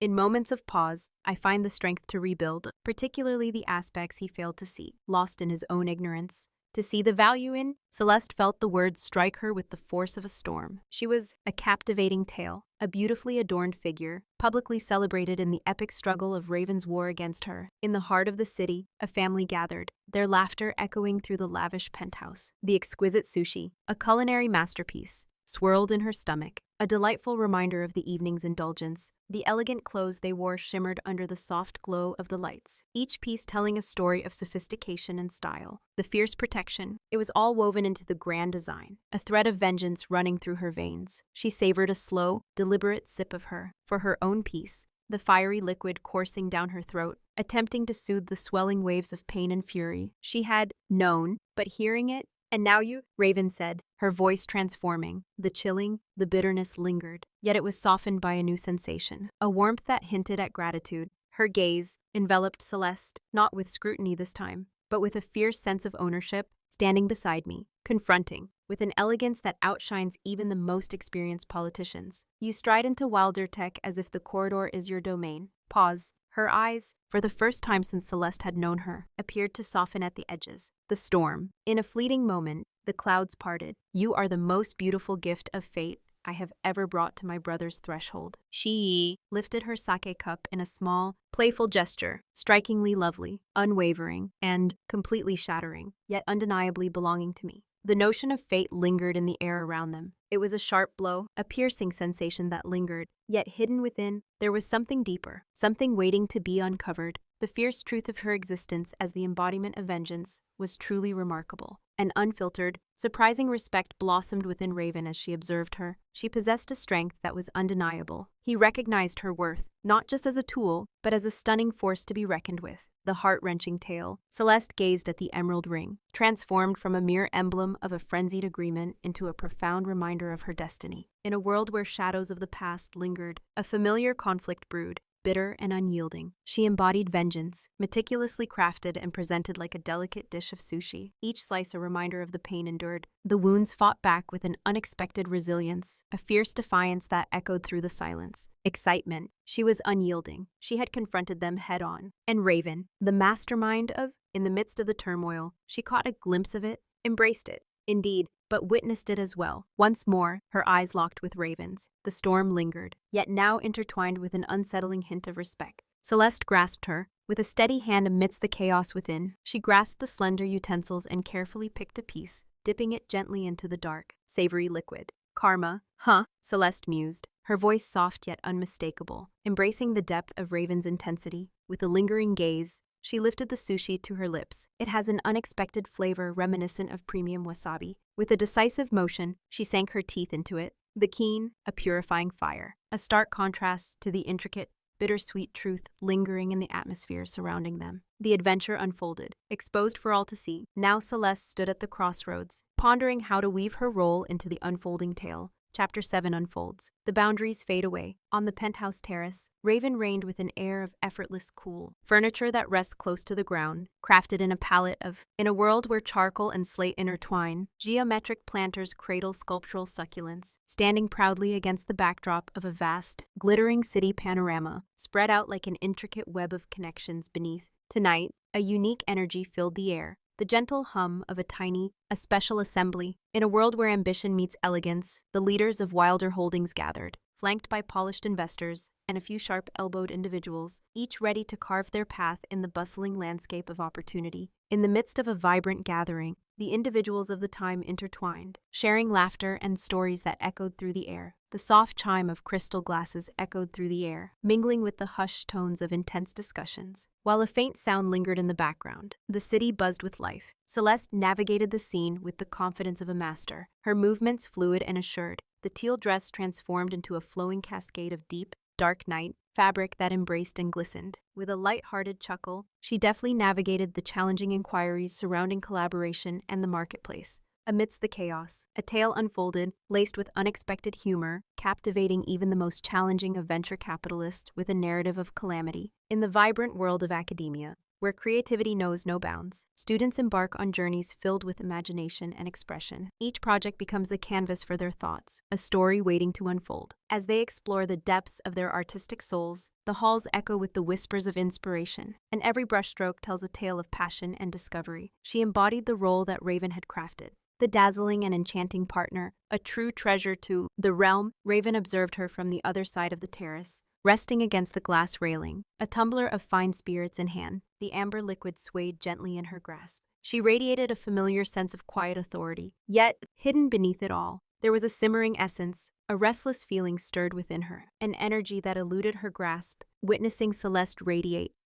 In moments of pause, I find the strength to rebuild, particularly the aspects he failed to see, lost in his own ignorance. To see the value in, Celeste felt the words strike her with the force of a storm. She was a captivating tale, a beautifully adorned figure, publicly celebrated in the epic struggle of Raven's war against her. In the heart of the city, a family gathered, their laughter echoing through the lavish penthouse. The exquisite sushi, a culinary masterpiece, swirled in her stomach, a delightful reminder of the evening's indulgence. The elegant clothes they wore shimmered under the soft glow of the lights, each piece telling a story of sophistication and style. The fierce protection, it was all woven into the grand design, a thread of vengeance running through her veins. She savored a slow, deliberate sip of for her own peace, the fiery liquid coursing down her throat, attempting to soothe the swelling waves of pain and fury. She had known, but hearing it, "And now you," Raven said, her voice transforming. The chilling, the bitterness lingered, yet it was softened by a new sensation, a warmth that hinted at gratitude. Her gaze enveloped Celeste, not with scrutiny this time, but with a fierce sense of ownership, standing beside me, confronting, with an elegance that outshines even the most experienced politicians. You stride into Wildertech as if the corridor is your domain. Pause. Her eyes, for the first time since Celeste had known her, appeared to soften at the edges. The storm. In a fleeting moment, the clouds parted. "You are the most beautiful gift of fate I have ever brought to my brother's threshold." She lifted her sake cup in a small, playful gesture, strikingly lovely, unwavering, and completely shattering, yet undeniably belonging to me. The notion of fate lingered in the air around them. It was a sharp blow, a piercing sensation that lingered, yet hidden within, there was something deeper, something waiting to be uncovered. The fierce truth of her existence as the embodiment of vengeance was truly remarkable. An unfiltered, surprising respect blossomed within Raven as she observed her. She possessed a strength that was undeniable. He recognized her worth, not just as a tool, but as a stunning force to be reckoned with. The heart-wrenching tale. Celeste gazed at the emerald ring, transformed from a mere emblem of a frenzied agreement into a profound reminder of her destiny. In a world where shadows of the past lingered, a familiar conflict brewed, bitter and unyielding. She embodied vengeance, meticulously crafted and presented like a delicate dish of sushi, each slice a reminder of the pain endured. The wounds fought back with an unexpected resilience, a fierce defiance that echoed through the silence. Excitement. She was unyielding. She had confronted them head-on. And Raven, the mastermind of, in the midst of the turmoil, she caught a glimpse of it, embraced it. Indeed, but witnessed it as well. Once more, her eyes locked with Raven's. The storm lingered, yet now intertwined with an unsettling hint of respect. Celeste grasped her, with a steady hand amidst the chaos within. She grasped the slender utensils and carefully picked a piece, dipping it gently into the dark, savory liquid. "Karma, huh?" Celeste mused, her voice soft yet unmistakable. Embracing the depth of Raven's intensity, with a lingering gaze, she lifted the sushi to her lips. It has an unexpected flavor reminiscent of premium wasabi. With a decisive motion, she sank her teeth into it. The keen, a purifying fire. A stark contrast to the intricate, bittersweet truth lingering in the atmosphere surrounding them. The adventure unfolded, exposed for all to see. Now Celeste stood at the crossroads, pondering how to weave her role into the unfolding tale. Chapter 7 unfolds. The boundaries fade away. On the penthouse terrace, Raven reigned with an air of effortless cool. Furniture that rests close to the ground, crafted in a palette of, in a world where charcoal and slate intertwine, geometric planters cradle sculptural succulence, standing proudly against the backdrop of a vast, glittering city panorama, spread out like an intricate web of connections beneath. Tonight, a unique energy filled the air. The gentle hum of a special assembly. In a world where ambition meets elegance, the leaders of Wilder Holdings gathered, flanked by polished investors and a few sharp-elbowed individuals, each ready to carve their path in the bustling landscape of opportunity. In the midst of a vibrant gathering, the individuals of the time intertwined, sharing laughter and stories that echoed through the air. The soft chime of crystal glasses echoed through the air, mingling with the hushed tones of intense discussions. While a faint sound lingered in the background, the city buzzed with life. Celeste navigated the scene with the confidence of a master, her movements fluid and assured. The teal dress transformed into a flowing cascade of deep, dark night fabric that embraced and glistened. With a light-hearted chuckle, she deftly navigated the challenging inquiries surrounding collaboration and the marketplace. Amidst the chaos, a tale unfolded, laced with unexpected humor, captivating even the most challenging of venture capitalists with a narrative of calamity. In the vibrant world of academia, where creativity knows no bounds, students embark on journeys filled with imagination and expression. Each project becomes a canvas for their thoughts, a story waiting to unfold. As they explore the depths of their artistic souls, the halls echo with the whispers of inspiration, and every brushstroke tells a tale of passion and discovery. She embodied the role that Raven had crafted. The dazzling and enchanting partner, a true treasure to the realm. Raven observed her from the other side of the terrace, resting against the glass railing, a tumbler of fine spirits in hand. The amber liquid swayed gently in her grasp. She radiated a familiar sense of quiet authority, yet, hidden beneath it all, there was a simmering essence. A restless feeling stirred within her, an energy that eluded her grasp. Witnessing Celeste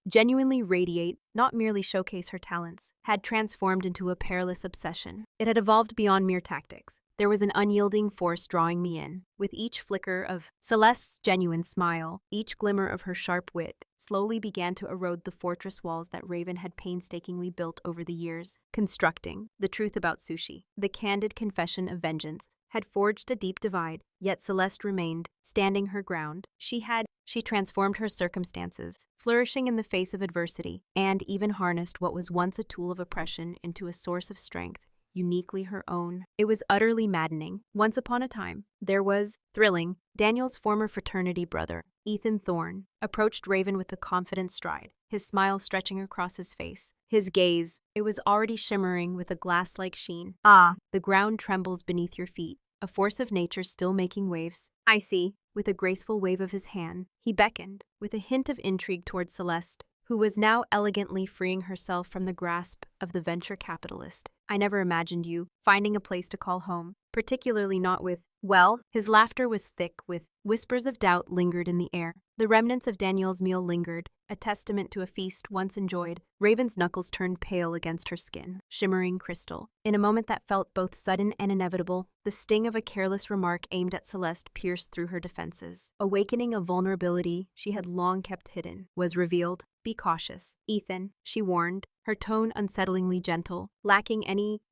genuinely radiate, not merely showcase her talents, had transformed into a perilous obsession. It had evolved beyond mere tactics. There was an unyielding force drawing me in. With each flicker of Celeste's genuine smile, each glimmer of her sharp wit slowly began to erode the fortress walls that Raven had painstakingly built over the years, constructing the truth about sushi. The candid confession of vengeance had forged a deep divide, yet Celeste remained, standing her ground. She transformed her circumstances, flourishing in the face of adversity, and even harnessed what was once a tool of oppression into a source of strength uniquely her own. It was utterly maddening. Once upon a time, there was thrilling. Daniel's former fraternity brother, Ethan Thorne, approached Raven with a confident stride, his smile stretching across his face. His gaze, it was already shimmering with a glass-like sheen. Ah, the ground trembles beneath your feet, a force of nature still making waves. I see. With a graceful wave of his hand, he beckoned, with a hint of intrigue toward Celeste, who was now elegantly freeing herself from the grasp of the venture capitalist. I never imagined you finding a place to call home, particularly not with, well, his laughter was thick with whispers of doubt lingered in the air. The remnants of Daniel's meal lingered, a testament to a feast once enjoyed. Raven's knuckles turned pale against her skin, shimmering crystal. In a moment that felt both sudden and inevitable, the sting of a careless remark aimed at Celeste pierced through her defenses. Awakening a vulnerability she had long kept hidden was revealed. Be cautious, Ethan, she warned, her tone unsettlingly gentle, lacking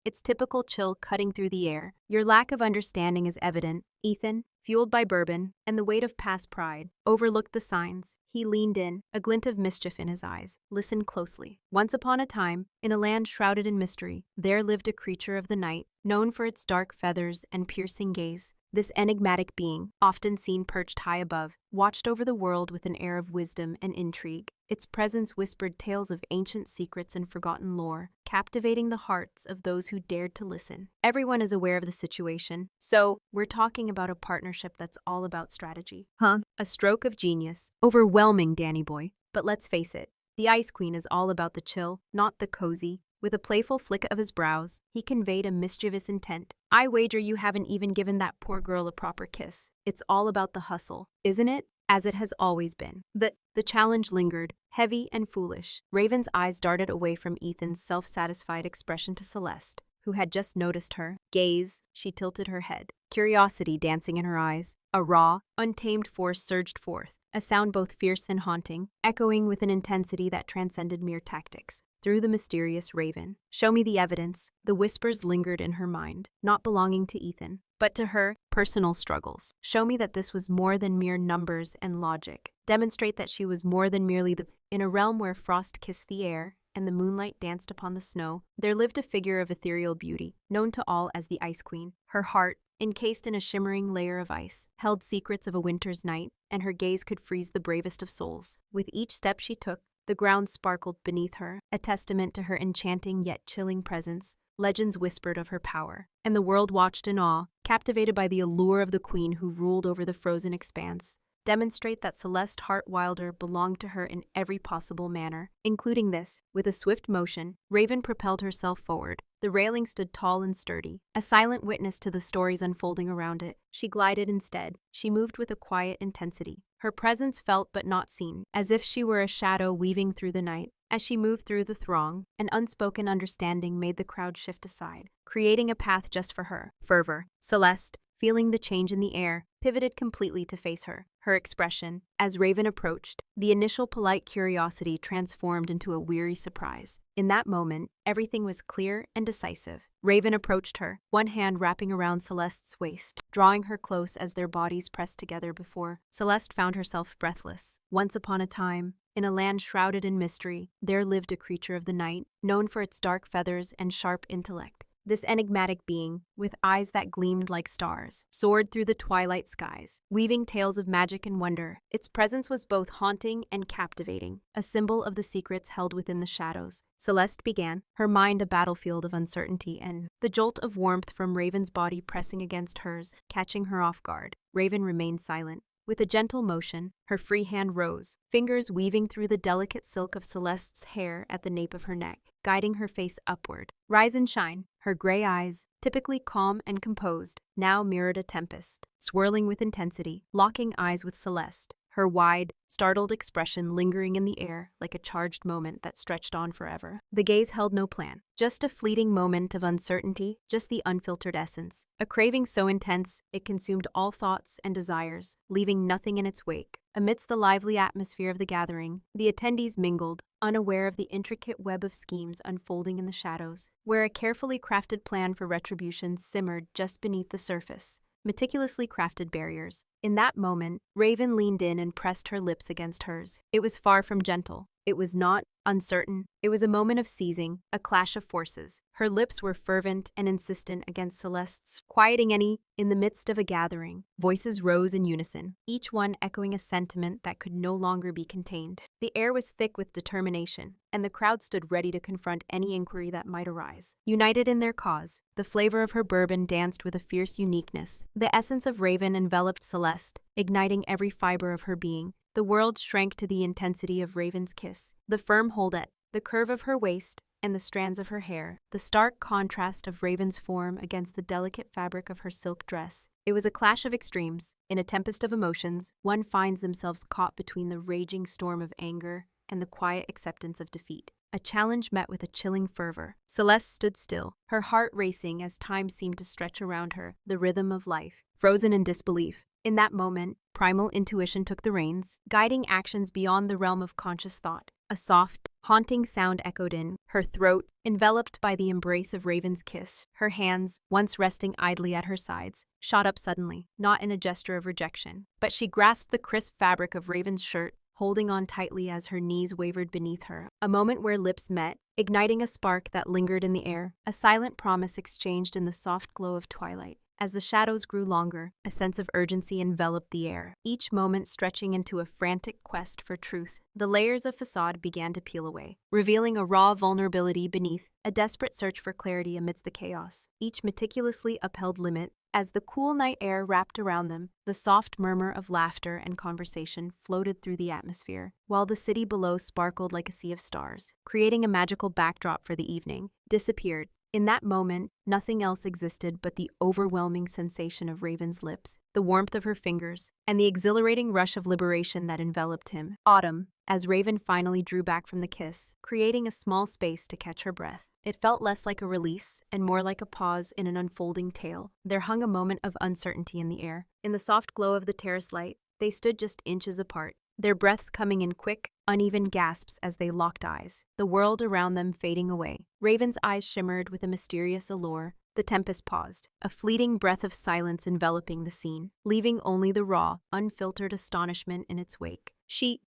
its typical chill cutting through the air. Your lack of understanding is evident. Ethan, fueled by bourbon and the weight of past pride, overlooked the signs. He leaned in, a glint of mischief in his eyes. Listen closely. Once upon a time, in a land shrouded in mystery, there lived a creature of the night, known for its dark feathers and piercing gaze. This enigmatic being, often seen perched high above, watched over the world with an air of wisdom and intrigue. Its presence whispered tales of ancient secrets and forgotten lore, captivating the hearts of those who dared to listen. Everyone is aware of the situation, so we're talking about a partnership that's all about strategy. Huh? A stroke of genius. Overwhelming, Danny boy. But let's face it, the Ice Queen is all about the chill, not the cozy. With a playful flick of his brows, he conveyed a mischievous intent. I wager you haven't even given that poor girl a proper kiss. It's all about the hustle, isn't it? As it has always been. The challenge lingered, heavy and foolish. Raven's eyes darted away from Ethan's self-satisfied expression to Celeste, who had just noticed her gaze. She tilted her head, curiosity dancing in her eyes. A raw, untamed force surged forth, a sound both fierce and haunting, echoing with an intensity that transcended mere tactics. Through the mysterious Raven. Show me the evidence. The whispers lingered in her mind, not belonging to Ethan, but to her personal struggles. Show me that this was more than mere numbers and logic. Demonstrate that she was more than merely In a realm where frost kissed the air and the moonlight danced upon the snow, there lived a figure of ethereal beauty, known to all as the Ice Queen. Her heart, encased in a shimmering layer of ice, held secrets of a winter's night, and her gaze could freeze the bravest of souls. With each step she took, the ground sparkled beneath her, a testament to her enchanting yet chilling presence. Legends whispered of her power, and the world watched in awe, captivated by the allure of the queen who ruled over the frozen expanse. Demonstrate that Celeste Hart Wilder belonged to her in every possible manner, including this. With a swift motion, Raven propelled herself forward. The railing stood tall and sturdy, a silent witness to the stories unfolding around it. She glided instead. She moved with a quiet intensity. Her presence felt but not seen, as if she were a shadow weaving through the night. As she moved through the throng, an unspoken understanding made the crowd shift aside, creating a path just for her. Fervor. Celeste, feeling the change in the air, pivoted completely to face her. Her expression, as Raven approached, the initial polite curiosity transformed into a weary surprise. In that moment, everything was clear and decisive. Raven approached her, one hand wrapping around Celeste's waist, drawing her close as their bodies pressed together before. Celeste found herself breathless. Once upon a time, in a land shrouded in mystery, there lived a creature of the night, known for its dark feathers and sharp intellect. This enigmatic being, with eyes that gleamed like stars, soared through the twilight skies, weaving tales of magic and wonder. Its presence was both haunting and captivating, a symbol of the secrets held within the shadows. Celeste began, her mind a battlefield of uncertainty, and the jolt of warmth from Raven's body pressing against hers, catching her off guard. Raven remained silent. With a gentle motion, her free hand rose, fingers weaving through the delicate silk of Celeste's hair at the nape of her neck, guiding her face upward. Rise and shine. Her gray eyes, typically calm and composed, now mirrored a tempest, swirling with intensity. Locking eyes with Celeste, her wide, startled expression lingering in the air like a charged moment that stretched on forever. The gaze held no plan, just a fleeting moment of uncertainty, just the unfiltered essence. A craving so intense, it consumed all thoughts and desires, leaving nothing in its wake. Amidst the lively atmosphere of the gathering, the attendees mingled, unaware of the intricate web of schemes unfolding in the shadows, where a carefully crafted plan for retribution simmered just beneath the surface. Meticulously crafted barriers. In that moment, Raven leaned in and pressed her lips against hers. It was far from gentle. It was not uncertain. It was a moment of seizing, a clash of forces. Her lips were fervent and insistent against Celeste's, quieting any. In the midst of a gathering, voices rose in unison, each one echoing a sentiment that could no longer be contained. The air was thick with determination, and the crowd stood ready to confront any inquiry that might arise. United in their cause, the flavor of her bourbon danced with a fierce uniqueness. The essence of Raven enveloped Celeste, igniting every fiber of her being. The world shrank to the intensity of Raven's kiss. The firm hold at the curve of her waist, and the strands of her hair, the stark contrast of Raven's form against the delicate fabric of her silk dress. It was a clash of extremes. In a tempest of emotions, one finds themselves caught between the raging storm of anger and the quiet acceptance of defeat. A challenge met with a chilling fervor. Celeste stood still, her heart racing as time seemed to stretch around her, the rhythm of life, frozen in disbelief. In that moment, primal intuition took the reins, guiding actions beyond the realm of conscious thought. A soft, haunting sound echoed in her throat, enveloped by the embrace of Raven's kiss. Her hands, once resting idly at her sides, shot up suddenly, not in a gesture of rejection, but she grasped the crisp fabric of Raven's shirt, holding on tightly as her knees wavered beneath her. A moment where lips met, igniting a spark that lingered in the air, a silent promise exchanged in the soft glow of twilight. As the shadows grew longer, a sense of urgency enveloped the air, each moment stretching into a frantic quest for truth. The layers of facade began to peel away, revealing a raw vulnerability beneath, a desperate search for clarity amidst the chaos. Each meticulously upheld limit. As the cool night air wrapped around them, the soft murmur of laughter and conversation floated through the atmosphere, while the city below sparkled like a sea of stars, creating a magical backdrop for the evening, disappeared. In that moment, nothing else existed but the overwhelming sensation of Raven's lips, the warmth of her fingers, and the exhilarating rush of liberation that enveloped him. Autumn, as Raven finally drew back from the kiss, creating a small space to catch her breath. It felt less like a release and more like a pause in an unfolding tale. There hung a moment of uncertainty in the air. In the soft glow of the terrace light, they stood just inches apart, their breaths coming in quick, uneven gasps as they locked eyes, the world around them fading away. Raven's eyes shimmered with a mysterious allure. The tempest paused, a fleeting breath of silence enveloping the scene, leaving only the raw, unfiltered astonishment in its wake.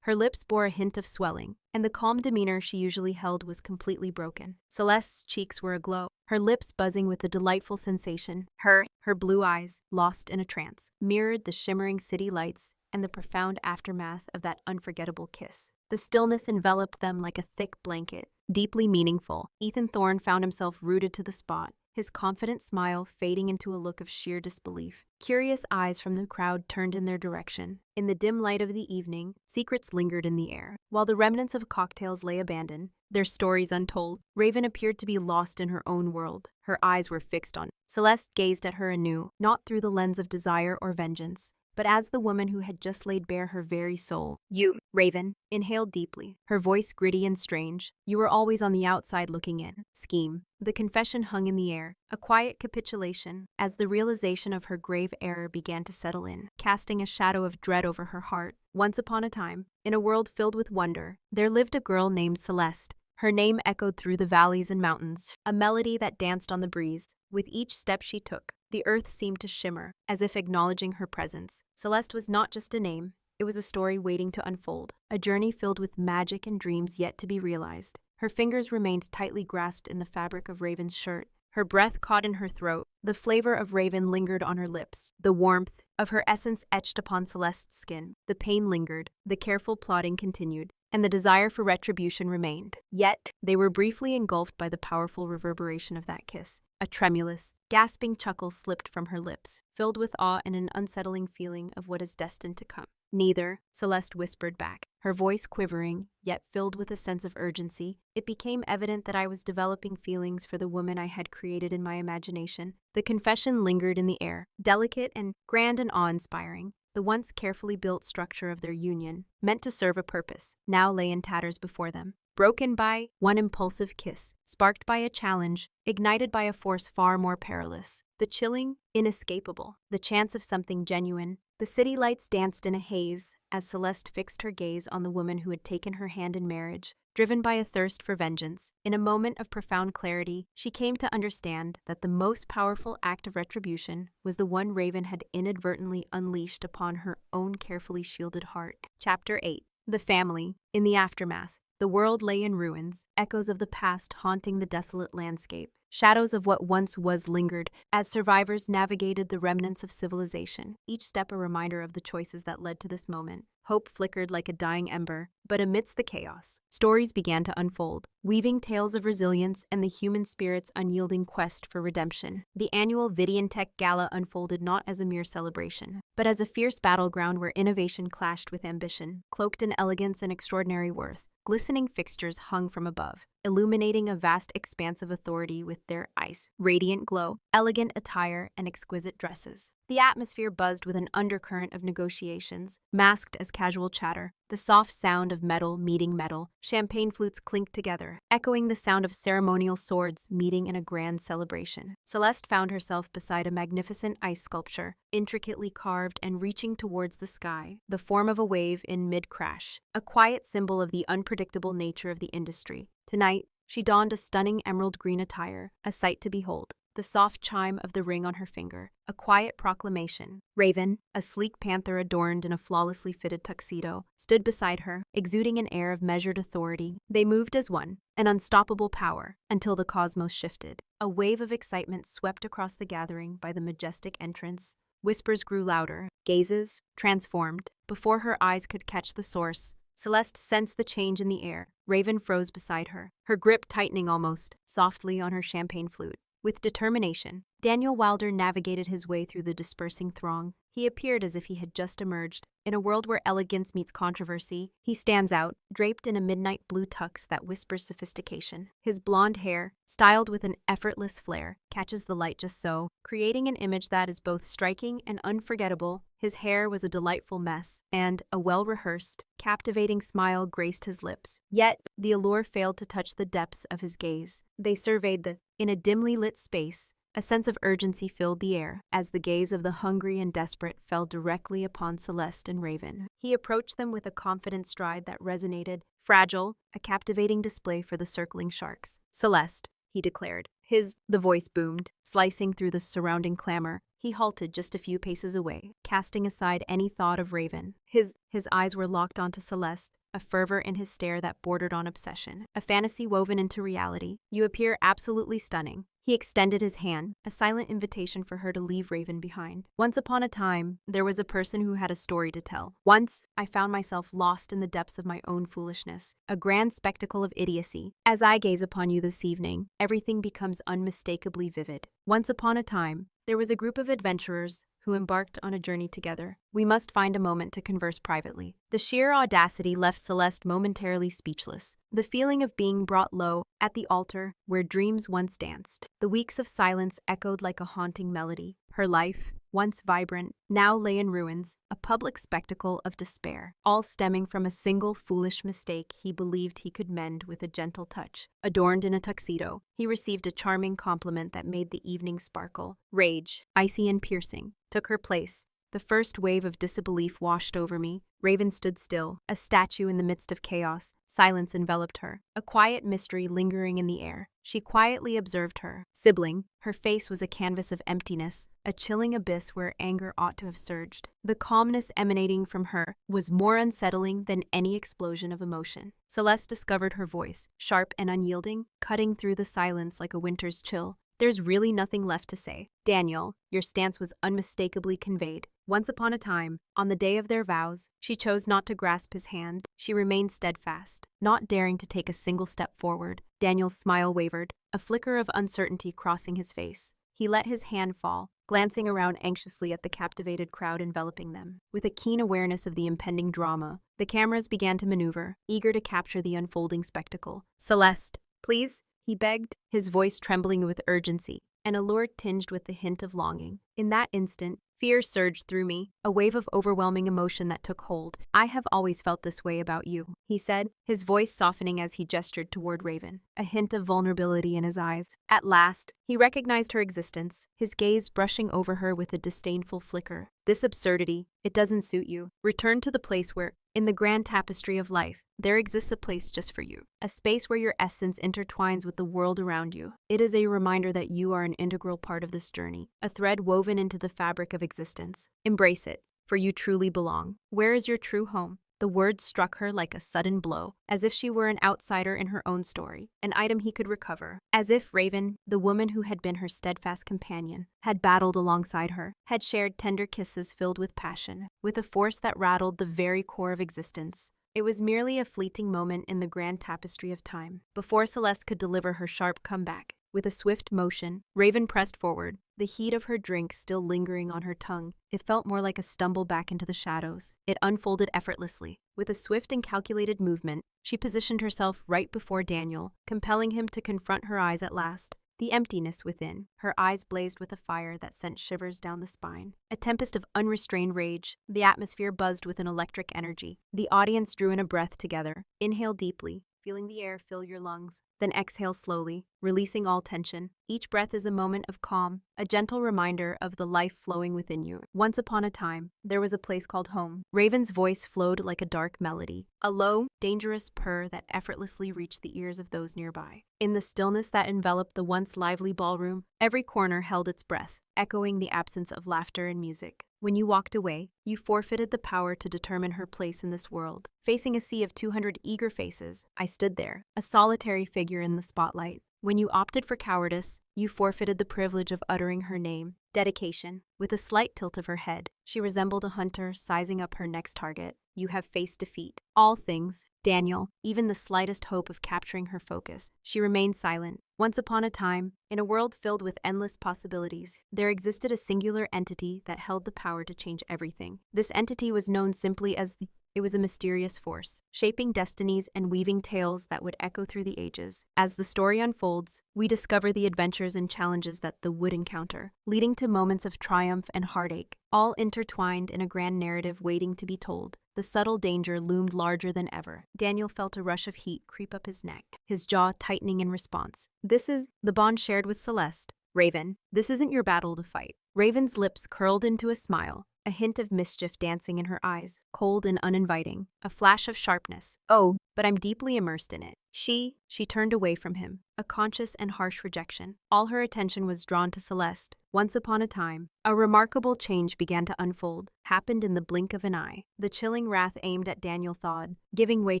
Her lips bore a hint of swelling, and the calm demeanor she usually held was completely broken. Celeste's cheeks were aglow, her lips buzzing with a delightful sensation. Her blue eyes, lost in a trance, mirrored the shimmering city lights and the profound aftermath of that unforgettable kiss. The stillness enveloped them like a thick blanket, deeply meaningful. Ethan Thorne found himself rooted to the spot, his confident smile fading into a look of sheer disbelief. Curious eyes from the crowd turned in their direction. In the dim light of the evening, secrets lingered in the air. While the remnants of cocktails lay abandoned, their stories untold, Raven appeared to be lost in her own world. Her eyes were fixed on. Celeste gazed at her anew, not through the lens of desire or vengeance, but as the woman who had just laid bare her very soul. "You," Raven inhaled deeply, her voice gritty and strange. "You were always on the outside looking in." Scheme. The confession hung in the air, a quiet capitulation, as the realization of her grave error began to settle in, casting a shadow of dread over her heart. Once upon a time, in a world filled with wonder, there lived a girl named Celeste. Her name echoed through the valleys and mountains, a melody that danced on the breeze. With each step she took, the earth seemed to shimmer, as if acknowledging her presence. Celeste was not just a name, it was a story waiting to unfold, a journey filled with magic and dreams yet to be realized. Her fingers remained tightly grasped in the fabric of Raven's shirt. Her breath caught in her throat, the flavor of Raven lingered on her lips, the warmth of her essence etched upon Celeste's skin. The pain lingered, the careful plotting continued, and the desire for retribution remained. Yet, they were briefly engulfed by the powerful reverberation of that kiss. A tremulous, gasping chuckle slipped from her lips, filled with awe and an unsettling feeling of what is destined to come. "Neither," Celeste whispered back, her voice quivering, yet filled with a sense of urgency. It became evident that I was developing feelings for the woman I had created in my imagination. The confession lingered in the air, delicate and grand and awe-inspiring. The once carefully built structure of their union, meant to serve a purpose, now lay in tatters before them. Broken by one impulsive kiss, sparked by a challenge, ignited by a force far more perilous. The chilling, inescapable, the chance of something genuine. The city lights danced in a haze as Celeste fixed her gaze on the woman who had taken her hand in marriage. Driven by a thirst for vengeance, in a moment of profound clarity, she came to understand that the most powerful act of retribution was the one Raven had inadvertently unleashed upon her own carefully shielded heart. Chapter 8. The Family. In the aftermath, the world lay in ruins, echoes of the past haunting the desolate landscape. Shadows of what once was lingered as survivors navigated the remnants of civilization, each step a reminder of the choices that led to this moment. Hope flickered like a dying ember, but amidst the chaos, stories began to unfold, weaving tales of resilience and the human spirit's unyielding quest for redemption. The annual Vidiantech Gala unfolded not as a mere celebration, but as a fierce battleground where innovation clashed with ambition, cloaked in elegance and extraordinary worth. Glistening fixtures hung from above, illuminating a vast expanse of authority with their radiant glow, elegant attire, and exquisite dresses. The atmosphere buzzed with an undercurrent of negotiations, masked as casual chatter. The soft sound of metal meeting metal, champagne flutes clinked together, echoing the sound of ceremonial swords meeting in a grand celebration. Celeste found herself beside a magnificent ice sculpture, intricately carved and reaching towards the sky, the form of a wave in mid-crash, a quiet symbol of the unpredictable nature of the industry. Tonight, she donned a stunning emerald green attire, a sight to behold. The soft chime of the ring on her finger, a quiet proclamation. Raven, a sleek panther adorned in a flawlessly fitted tuxedo, stood beside her, exuding an air of measured authority. They moved as one, an unstoppable power, until the cosmos shifted. A wave of excitement swept across the gathering by the majestic entrance. Whispers grew louder, gazes transformed. Before her eyes could catch the source, Celeste sensed the change in the air. Raven froze beside her, her grip tightening almost, softly on her champagne flute. With determination, Daniel Wilder navigated his way through the dispersing throng. He appeared as if he had just emerged. In a world where elegance meets controversy, he stands out, draped in a midnight blue tux that whispers sophistication. His blonde hair, styled with an effortless flair, catches the light just so, creating an image that is both striking and unforgettable. His hair was a delightful mess, and a well-rehearsed, captivating smile graced his lips. Yet, the allure failed to touch the depths of his gaze. They surveyed in a dimly lit space. A sense of urgency filled the air as the gaze of the hungry and desperate fell directly upon Celeste and Raven. He approached them with a confident stride that resonated, fragile, a captivating display for the circling sharks. "Celeste," he declared. The voice boomed, slicing through the surrounding clamor. He halted just a few paces away, casting aside any thought of Raven. His eyes were locked onto Celeste, a fervor in his stare that bordered on obsession, a fantasy woven into reality. "You appear absolutely stunning." He extended his hand, a silent invitation for her to leave Raven behind. "Once upon a time, there was a person who had a story to tell. Once, I found myself lost in the depths of my own foolishness, a grand spectacle of idiocy. As I gaze upon you this evening, everything becomes unmistakably vivid. Once upon a time, there was a group of adventurers who embarked on a journey together. We must find a moment to converse privately." The sheer audacity left Celeste momentarily speechless, the feeling of being brought low at the altar where dreams once danced. The weeks of silence echoed like a haunting melody. Her life, once vibrant, now lay in ruins, a public spectacle of despair, all stemming from a single foolish mistake he believed he could mend with a gentle touch. Adorned in a tuxedo, he received a charming compliment that made the evening sparkle. Rage, icy and piercing, took her place. The first wave of disbelief washed over me. Raven stood still, a statue in the midst of chaos. Silence enveloped her, a quiet mystery lingering in the air. She quietly observed her sibling. Her face was a canvas of emptiness, a chilling abyss where anger ought to have surged. The calmness emanating from her was more unsettling than any explosion of emotion. Celeste discovered her voice, sharp and unyielding, cutting through the silence like a winter's chill. "There's really nothing left to say. Daniel, your stance was unmistakably conveyed. Once upon a time, on the day of their vows, she chose not to grasp his hand. She remained steadfast, not daring to take a single step forward." Daniel's smile wavered, a flicker of uncertainty crossing his face. He let his hand fall, glancing around anxiously at the captivated crowd enveloping them. With a keen awareness of the impending drama, the cameras began to maneuver, eager to capture the unfolding spectacle. "Celeste, please," he begged, his voice trembling with urgency, an allure tinged with the hint of longing. In that instant, Fear surged through me, a wave of overwhelming emotion that took hold. I have always felt this way about you, he said, his voice softening as he gestured toward Raven, a hint of vulnerability in his eyes. At last, he recognized her existence, his gaze brushing over her with a disdainful flicker. This absurdity, it doesn't suit you. Return to the place where, in the grand tapestry of life, there exists a place just for you, a space where your essence intertwines with the world around you. It is a reminder that you are an integral part of this journey, a thread woven into the fabric of existence. Embrace it, for you truly belong. Where is your true home? The words struck her like a sudden blow, as if she were an outsider in her own story, an item he could recover. As if Raven, the woman who had been her steadfast companion, had battled alongside her, had shared tender kisses filled with passion, with a force that rattled the very core of existence. It was merely a fleeting moment in the grand tapestry of time. Before Celeste could deliver her sharp comeback, with a swift motion, Raven pressed forward, the heat of her drink still lingering on her tongue. It felt more like a stumble back into the shadows. It unfolded effortlessly. With a swift and calculated movement, she positioned herself right before Daniel, compelling him to confront her eyes at last. The emptiness within, her eyes blazed with a fire that sent shivers down the spine. A tempest of unrestrained rage, the atmosphere buzzed with an electric energy. The audience drew in a breath together. Inhale deeply, feeling the air fill your lungs. Then exhale slowly, releasing all tension. Each breath is a moment of calm, a gentle reminder of the life flowing within you. Once upon a time, there was a place called home. Raven's voice flowed like a dark melody, a low, dangerous purr that effortlessly reached the ears of those nearby. In the stillness that enveloped the once lively ballroom, every corner held its breath, echoing the absence of laughter and music. When you walked away, you forfeited the power to determine her place in this world. Facing a sea of 200 eager faces, I stood there, a solitary figure in the spotlight. When you opted for cowardice, you forfeited the privilege of uttering her name. Dedication. With a slight tilt of her head, she resembled a hunter sizing up her next target. You have faced defeat. All things, Daniel, even the slightest hope of capturing her focus. She remained silent. Once upon a time, in a world filled with endless possibilities, there existed a singular entity that held the power to change everything. This entity was known simply as It was a mysterious force, shaping destinies and weaving tales that would echo through the ages. As the story unfolds, we discover the adventures and challenges that the would encounter, leading to moments of triumph and heartache, all intertwined in a grand narrative waiting to be told. The subtle danger loomed larger than ever. Daniel felt a rush of heat creep up his neck, his jaw tightening in response. This is the bond shared with Celeste. Raven, this isn't your battle to fight. Raven's lips curled into a smile, a hint of mischief dancing in her eyes, cold and uninviting, a flash of sharpness. Oh, but I'm deeply immersed in it. She turned away from him, a conscious and harsh rejection. All her attention was drawn to Celeste. Once upon a time, a remarkable change began to unfold, happened in the blink of an eye. The chilling wrath aimed at Daniel thawed, giving way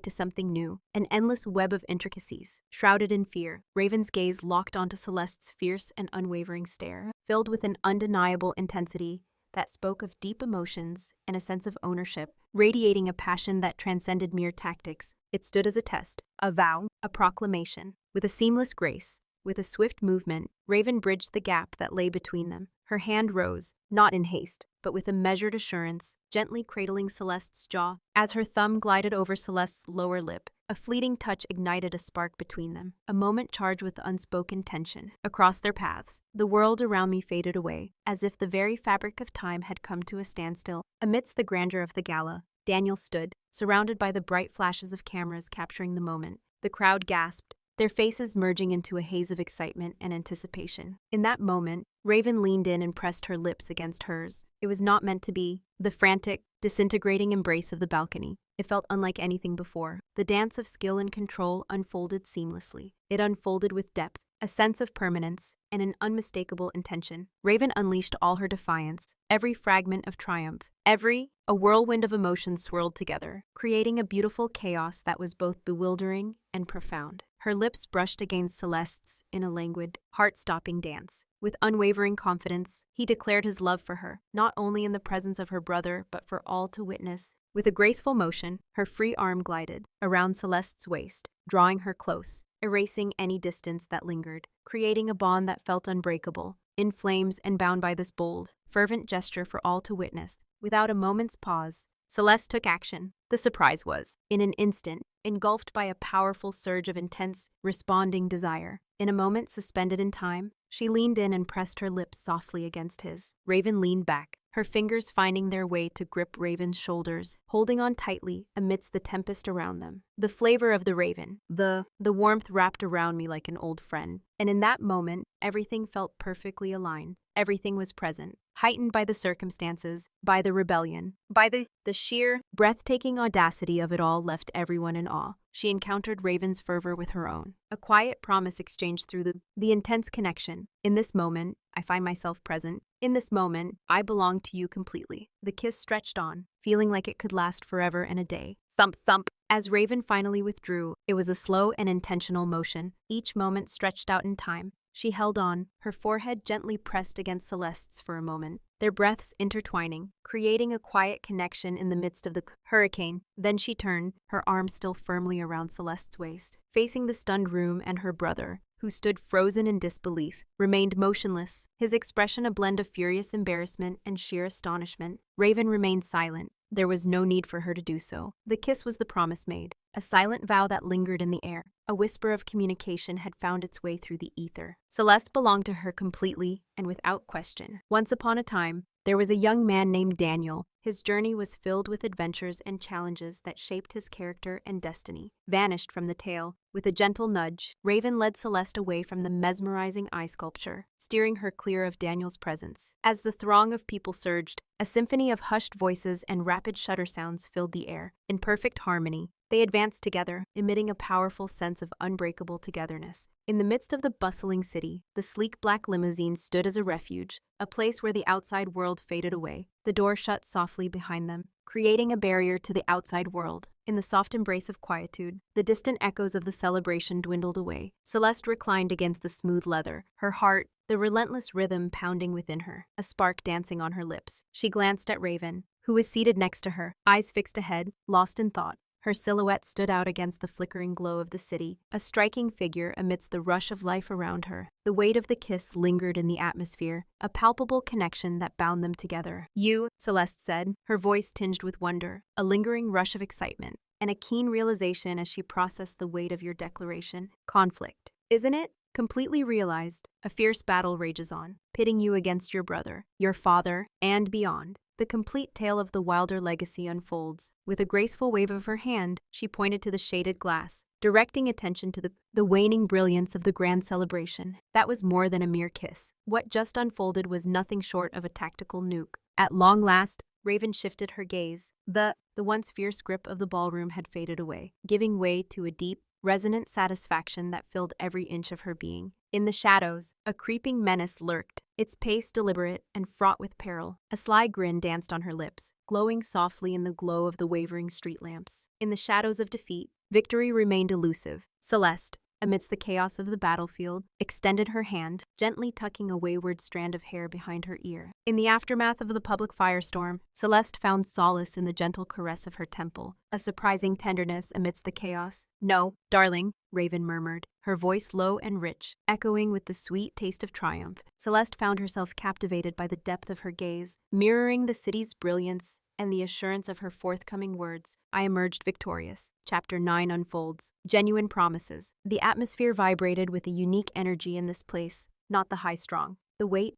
to something new, an endless web of intricacies. Shrouded in fear, Raven's gaze locked onto Celeste's fierce and unwavering stare, filled with an undeniable intensity that spoke of deep emotions and a sense of ownership, radiating a passion that transcended mere tactics. It stood as a test, a vow, a proclamation. With a seamless grace, with a swift movement, Raven bridged the gap that lay between them. Her hand rose, not in haste, but with a measured assurance, gently cradling Celeste's jaw. As her thumb glided over Celeste's lower lip, a fleeting touch ignited a spark between them, a moment charged with unspoken tension. Across their paths, the world around me faded away, as if the very fabric of time had come to a standstill. Amidst the grandeur of the gala, Daniel stood, surrounded by the bright flashes of cameras capturing the moment. The crowd gasped, their faces merging into a haze of excitement and anticipation. In that moment, Raven leaned in and pressed her lips against hers. It was not meant to be. The frantic, disintegrating embrace of the balcony. It felt unlike anything before. The dance of skill and control unfolded seamlessly. It unfolded with depth, a sense of permanence, and an unmistakable intention. Raven unleashed all her defiance, every fragment of triumph, a whirlwind of emotions swirled together, creating a beautiful chaos that was both bewildering and profound. Her lips brushed against Celeste's in a languid, heart-stopping dance. With unwavering confidence, he declared his love for her, not only in the presence of her brother, but for all to witness. With a graceful motion, her free arm glided around Celeste's waist, drawing her close, erasing any distance that lingered, creating a bond that felt unbreakable. In flames and bound by this bold, fervent gesture for all to witness, without a moment's pause, Celeste took action. The surprise was, in an instant, engulfed by a powerful surge of intense, responding desire. In a moment suspended in time, she leaned in and pressed her lips softly against his. Raven leaned back, her fingers finding their way to grip Raven's shoulders, holding on tightly amidst the tempest around them. The flavor of the Raven, the warmth wrapped around me like an old friend. And in that moment, everything felt perfectly aligned. Everything was present, heightened by the circumstances, by the rebellion, by the sheer, breathtaking audacity of it all left everyone in awe. She encountered Raven's fervor with her own, a quiet promise exchanged through the intense connection. In this moment, I find myself present. In this moment, I belong to you completely. The kiss stretched on, feeling like it could last forever and a day. Thump, thump. As Raven finally withdrew, it was a slow and intentional motion, each moment stretched out in time. She held on, her forehead gently pressed against Celeste's for a moment, their breaths intertwining, creating a quiet connection in the midst of the hurricane. Then she turned, her arm still firmly around Celeste's waist, facing the stunned room, and her brother, who stood frozen in disbelief, remained motionless, his expression a blend of furious embarrassment and sheer astonishment. Raven remained silent. There was no need for her to do so. The kiss was the promise made, a silent vow that lingered in the air. A whisper of communication had found its way through the ether. Celeste belonged to her completely and without question. Once upon a time, there was a young man named Daniel. His journey was filled with adventures and challenges that shaped his character and destiny. Vanished from the tale, with a gentle nudge, Raven led Celeste away from the mesmerizing eye sculpture, steering her clear of Daniel's presence. As the throng of people surged, a symphony of hushed voices and rapid shutter sounds filled the air. In perfect harmony, they advanced together, emitting a powerful sense of unbreakable togetherness. In the midst of the bustling city, the sleek black limousine stood as a refuge, a place where the outside world faded away. The door shut softly behind them, creating a barrier to the outside world. In the soft embrace of quietude, the distant echoes of the celebration dwindled away. Celeste reclined against the smooth leather, her heart, the relentless rhythm pounding within her, a spark dancing on her lips. She glanced at Raven, who was seated next to her, eyes fixed ahead, lost in thought. Her silhouette stood out against the flickering glow of the city, a striking figure amidst the rush of life around her. The weight of the kiss lingered in the atmosphere, a palpable connection that bound them together. "You," Celeste said, her voice tinged with wonder, a lingering rush of excitement, and a keen realization as she processed the weight of your declaration. "Conflict, isn't it?" Completely realized, a fierce battle rages on, pitting you against your brother, your father, and beyond. The complete tale of the Wilder legacy unfolds. With a graceful wave of her hand, she pointed to the shaded glass, directing attention to the waning brilliance of the grand celebration. That was more than a mere kiss. What just unfolded was nothing short of a tactical nuke. At long last, Raven shifted her gaze. The once fierce grip of the ballroom had faded away, giving way to a deep, resonant satisfaction that filled every inch of her being. In the shadows, a creeping menace lurked, its pace deliberate and fraught with peril. A sly grin danced on her lips, glowing softly in the glow of the wavering street lamps. In the shadows of defeat, victory remained elusive. Celeste, amidst the chaos of the battlefield, extended her hand, gently tucking a wayward strand of hair behind her ear. In the aftermath of the public firestorm, Celeste found solace in the gentle caress of her temple, a surprising tenderness amidst the chaos. "No, darling," Raven murmured, her voice low and rich, echoing with the sweet taste of triumph. Celeste found herself captivated by the depth of her gaze, mirroring the city's brilliance and the assurance of her forthcoming words. "I emerged victorious." Chapter 9 unfolds. Genuine promises. The atmosphere vibrated with a unique energy in this place, not the high-strung. The weight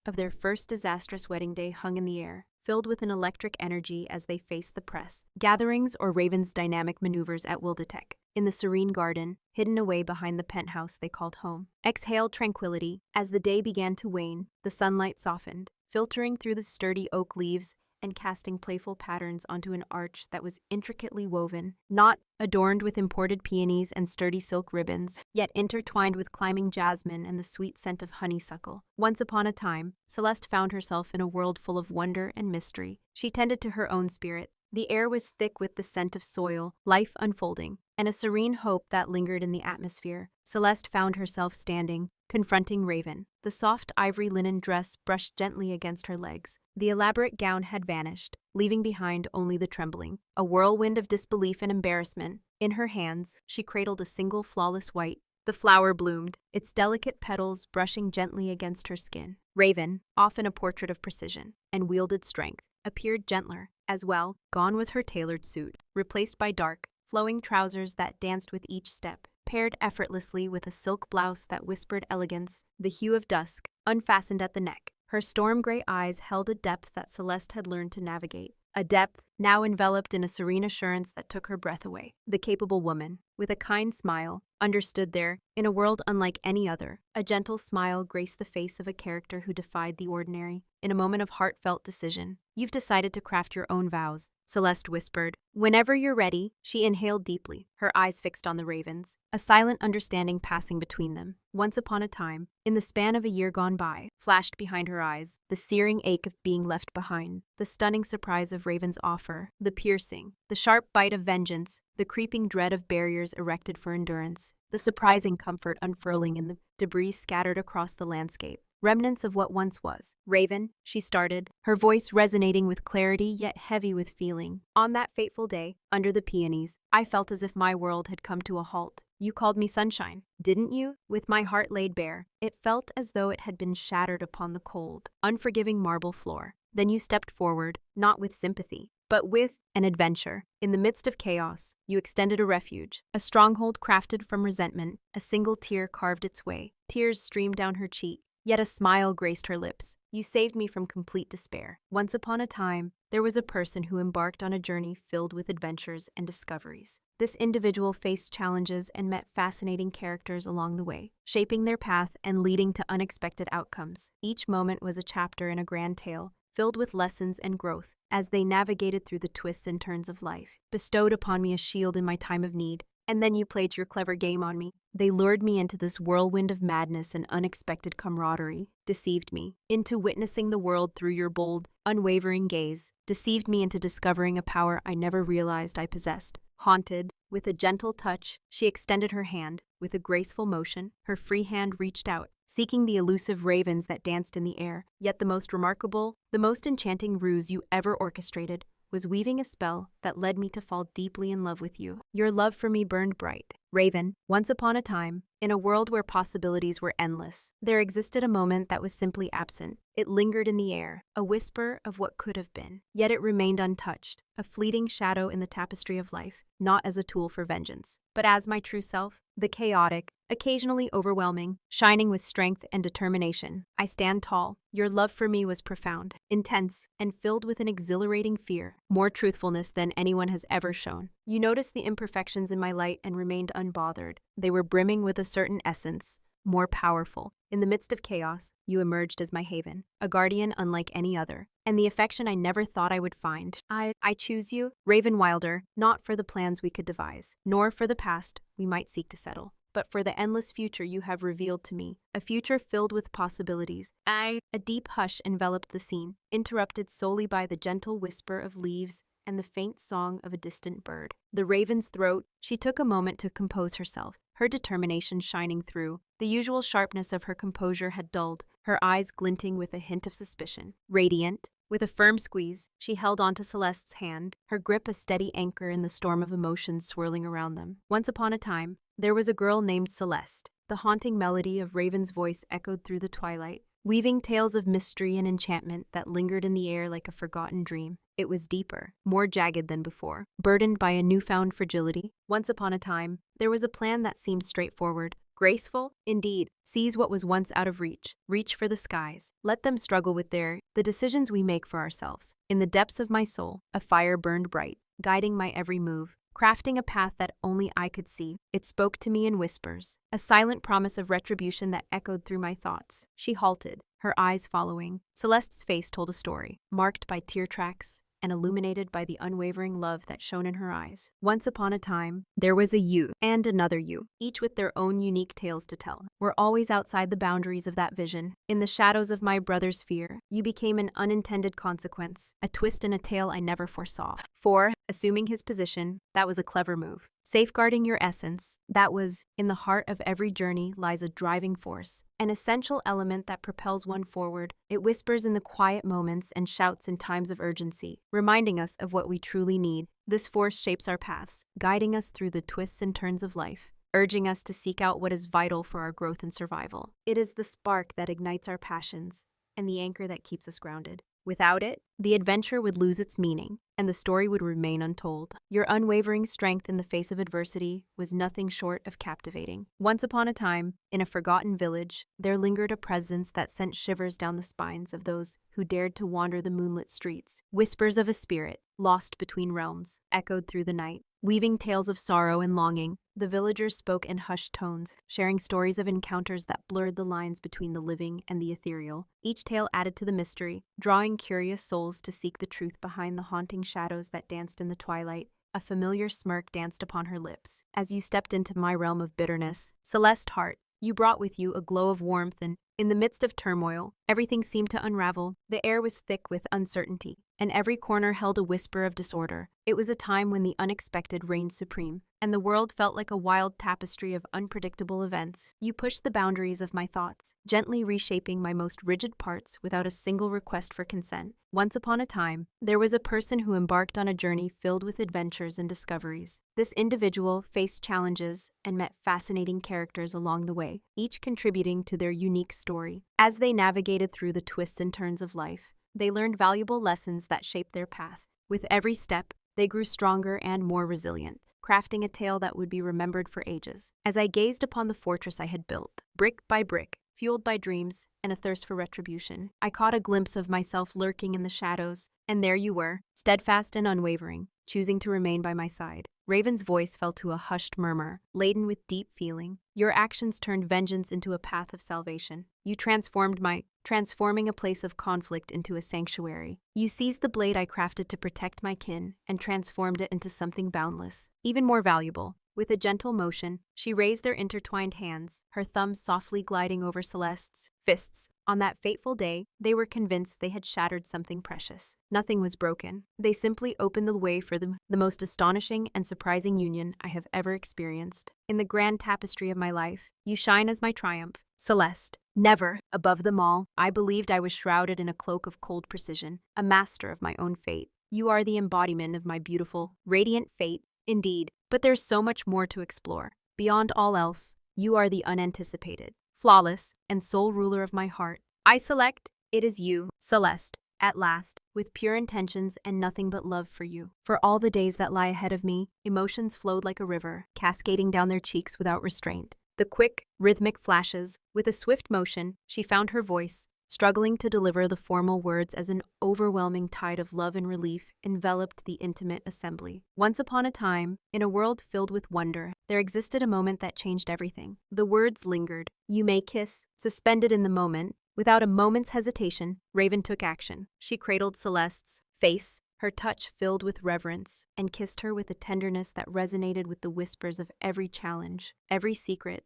of their first disastrous wedding day hung in the air, filled with an electric energy as they faced the press. Gatherings or Raven's dynamic maneuvers at Wildetek. In the serene garden, hidden away behind the penthouse they called home. Exhaled tranquility. As the day began to wane, the sunlight softened, filtering through the sturdy oak leaves and casting playful patterns onto an arch that was intricately woven, not adorned with imported peonies and sturdy silk ribbons, yet intertwined with climbing jasmine and the sweet scent of honeysuckle. Once upon a time, Celeste found herself in a world full of wonder and mystery. She tended to her own spirit. The air was thick with the scent of soil, life unfolding, and a serene hope that lingered in the atmosphere. Celeste found herself standing, confronting Raven. The soft ivory linen dress brushed gently against her legs. The elaborate gown had vanished, leaving behind only the trembling, a whirlwind of disbelief and embarrassment. In her hands, she cradled a single flawless white. The flower bloomed, its delicate petals brushing gently against her skin. Raven, often a portrait of precision and wielded strength, appeared gentler. As well, gone was her tailored suit, replaced by dark, flowing trousers that danced with each step, paired effortlessly with a silk blouse that whispered elegance. The hue of dusk, unfastened at the neck, Her storm gray eyes held a depth that Celeste had learned to navigate. A depth now enveloped in a serene assurance that took her breath away. The capable woman, with a kind smile, understood there, in a world unlike any other. A gentle smile graced the face of a character who defied the ordinary. In a moment of heartfelt decision, "You've decided to craft your own vows," Celeste whispered. "Whenever you're ready." She inhaled deeply, her eyes fixed on the ravens, a silent understanding passing between them. Once upon a time, in the span of a year gone by, flashed behind her eyes, the searing ache of being left behind, the stunning surprise of Raven's offer, the piercing, the sharp bite of vengeance, the creeping dread of barriers erected for endurance, the surprising comfort unfurling in the debris scattered across the landscape. Remnants of what once was. "Raven," she started, her voice resonating with clarity yet heavy with feeling. "On that fateful day, under the peonies, I felt as if my world had come to a halt. You called me sunshine, didn't you?" With my heart laid bare, it felt as though it had been shattered upon the cold, unforgiving marble floor. Then you stepped forward, not with sympathy, but with an adventure. In the midst of chaos, you extended a refuge, a stronghold crafted from resentment. A single tear carved its way. Tears streamed down her cheek, yet a smile graced her lips. "You saved me from complete despair." Once upon a time, there was a person who embarked on a journey filled with adventures and discoveries. This individual faced challenges and met fascinating characters along the way, shaping their path and leading to unexpected outcomes. Each moment was a chapter in a grand tale, filled with lessons and growth. As they navigated through the twists and turns of life, bestowed upon me a shield in my time of need, and then you played your clever game on me. They lured me into this whirlwind of madness and unexpected camaraderie, deceived me into witnessing the world through your bold, unwavering gaze, deceived me into discovering a power I never realized I possessed. Haunted, with a gentle touch, she extended her hand. With a graceful motion, her free hand reached out, seeking the elusive ravens that danced in the air. Yet the most remarkable, the most enchanting ruse you ever orchestrated was weaving a spell that led me to fall deeply in love with you. Your love for me burned bright. Raven, once upon a time, in a world where possibilities were endless, there existed a moment that was simply absent. It lingered in the air, a whisper of what could have been. Yet it remained untouched, a fleeting shadow in the tapestry of life, not as a tool for vengeance, but as my true self, the chaotic, occasionally overwhelming, shining with strength and determination. I stand tall. Your love for me was profound, intense, and filled with an exhilarating fear, more truthfulness than anyone has ever shown. You noticed the imperfections in my light and remained unbothered. They were brimming with a certain essence, more powerful. In the midst of chaos, you emerged as my haven, a guardian unlike any other, and the affection I never thought I would find. I choose you, Raven Wilder, not for the plans we could devise, nor for the past we might seek to settle, but for the endless future you have revealed to me, a future filled with possibilities. A deep hush enveloped the scene, interrupted solely by the gentle whisper of leaves and the faint song of a distant bird. The raven's throat, she took a moment to compose herself, her determination shining through. The usual sharpness of her composure had dulled, her eyes glinting with a hint of suspicion. Radiant, with a firm squeeze, she held onto Celeste's hand, her grip a steady anchor in the storm of emotions swirling around them. Once upon a time, there was a girl named Celeste. The haunting melody of Raven's voice echoed through the twilight, weaving tales of mystery and enchantment that lingered in the air like a forgotten dream. It was deeper, more jagged than before, burdened by a newfound fragility. Once upon a time, there was a plan that seemed straightforward, graceful, indeed. Seize what was once out of reach. Reach for the skies. Let them struggle with the decisions we make for ourselves. In the depths of my soul, a fire burned bright, guiding my every move, crafting a path that only I could see. It spoke to me in whispers, a silent promise of retribution that echoed through my thoughts. She halted, her eyes following. Celeste's face told a story, marked by tear tracks and illuminated by the unwavering love that shone in her eyes. Once upon a time, there was a you and another you, each with their own unique tales to tell. We're always outside the boundaries of that vision. In the shadows of my brother's fear, you became an unintended consequence, a twist in a tale I never foresaw. For, assuming his position, that was a clever move. Safeguarding your essence, that was, in the heart of every journey lies a driving force, an essential element that propels one forward. It whispers in the quiet moments and shouts in times of urgency, reminding us of what we truly need. This force shapes our paths, guiding us through the twists and turns of life, urging us to seek out what is vital for our growth and survival. It is the spark that ignites our passions and the anchor that keeps us grounded. Without it, the adventure would lose its meaning, and the story would remain untold. Your unwavering strength in the face of adversity was nothing short of captivating. Once upon a time, in a forgotten village, there lingered a presence that sent shivers down the spines of those who dared to wander the moonlit streets. Whispers of a spirit, lost between realms, echoed through the night. Weaving tales of sorrow and longing, the villagers spoke in hushed tones, sharing stories of encounters that blurred the lines between the living and the ethereal. Each tale added to the mystery, drawing curious souls to seek the truth behind the haunting shadows that danced in the twilight. A familiar smirk danced upon her lips. As you stepped into my realm of bitterness, Celeste Hart, you brought with you a glow of warmth, and in the midst of turmoil, everything seemed to unravel. The air was thick with uncertainty, and every corner held a whisper of disorder. It was a time when the unexpected reigned supreme, and the world felt like a wild tapestry of unpredictable events. You pushed the boundaries of my thoughts, gently reshaping my most rigid parts without a single request for consent. Once upon a time, there was a person who embarked on a journey filled with adventures and discoveries. This individual faced challenges and met fascinating characters along the way, each contributing to their unique story. As they navigated through the twists and turns of life, they learned valuable lessons that shaped their path. With every step, they grew stronger and more resilient, crafting a tale that would be remembered for ages. As I gazed upon the fortress I had built, brick by brick, fueled by dreams and a thirst for retribution, I caught a glimpse of myself lurking in the shadows, and there you were, steadfast and unwavering, choosing to remain by my side. Raven's voice fell to a hushed murmur, laden with deep feeling. Your actions turned vengeance into a path of salvation. You transforming a place of conflict into a sanctuary. You seized the blade I crafted to protect my kin and transformed it into something boundless, even more valuable. With a gentle motion, she raised their intertwined hands, her thumbs softly gliding over Celeste's fists. On that fateful day, they were convinced they had shattered something precious. Nothing was broken. They simply opened the way for the most astonishing and surprising union I have ever experienced. In the grand tapestry of my life, you shine as my triumph, Celeste. Never, above them all, I believed I was shrouded in a cloak of cold precision, a master of my own fate. You are the embodiment of my beautiful, radiant fate, indeed. But there's so much more to explore. Beyond all else, you are the unanticipated, flawless, and sole ruler of my heart. I select, it is you, Celeste, at last, with pure intentions and nothing but love for you. For all the days that lie ahead of me, emotions flowed like a river, cascading down their cheeks without restraint. The quick, rhythmic flashes, with a swift motion, she found her voice, struggling to deliver the formal words as an overwhelming tide of love and relief enveloped the intimate assembly. Once upon a time, in a world filled with wonder, there existed a moment that changed everything. The words lingered. You may kiss, suspended in the moment. Without a moment's hesitation, Raven took action. She cradled Celeste's face, her touch filled with reverence, and kissed her with a tenderness that resonated with the whispers of every challenge, every secret,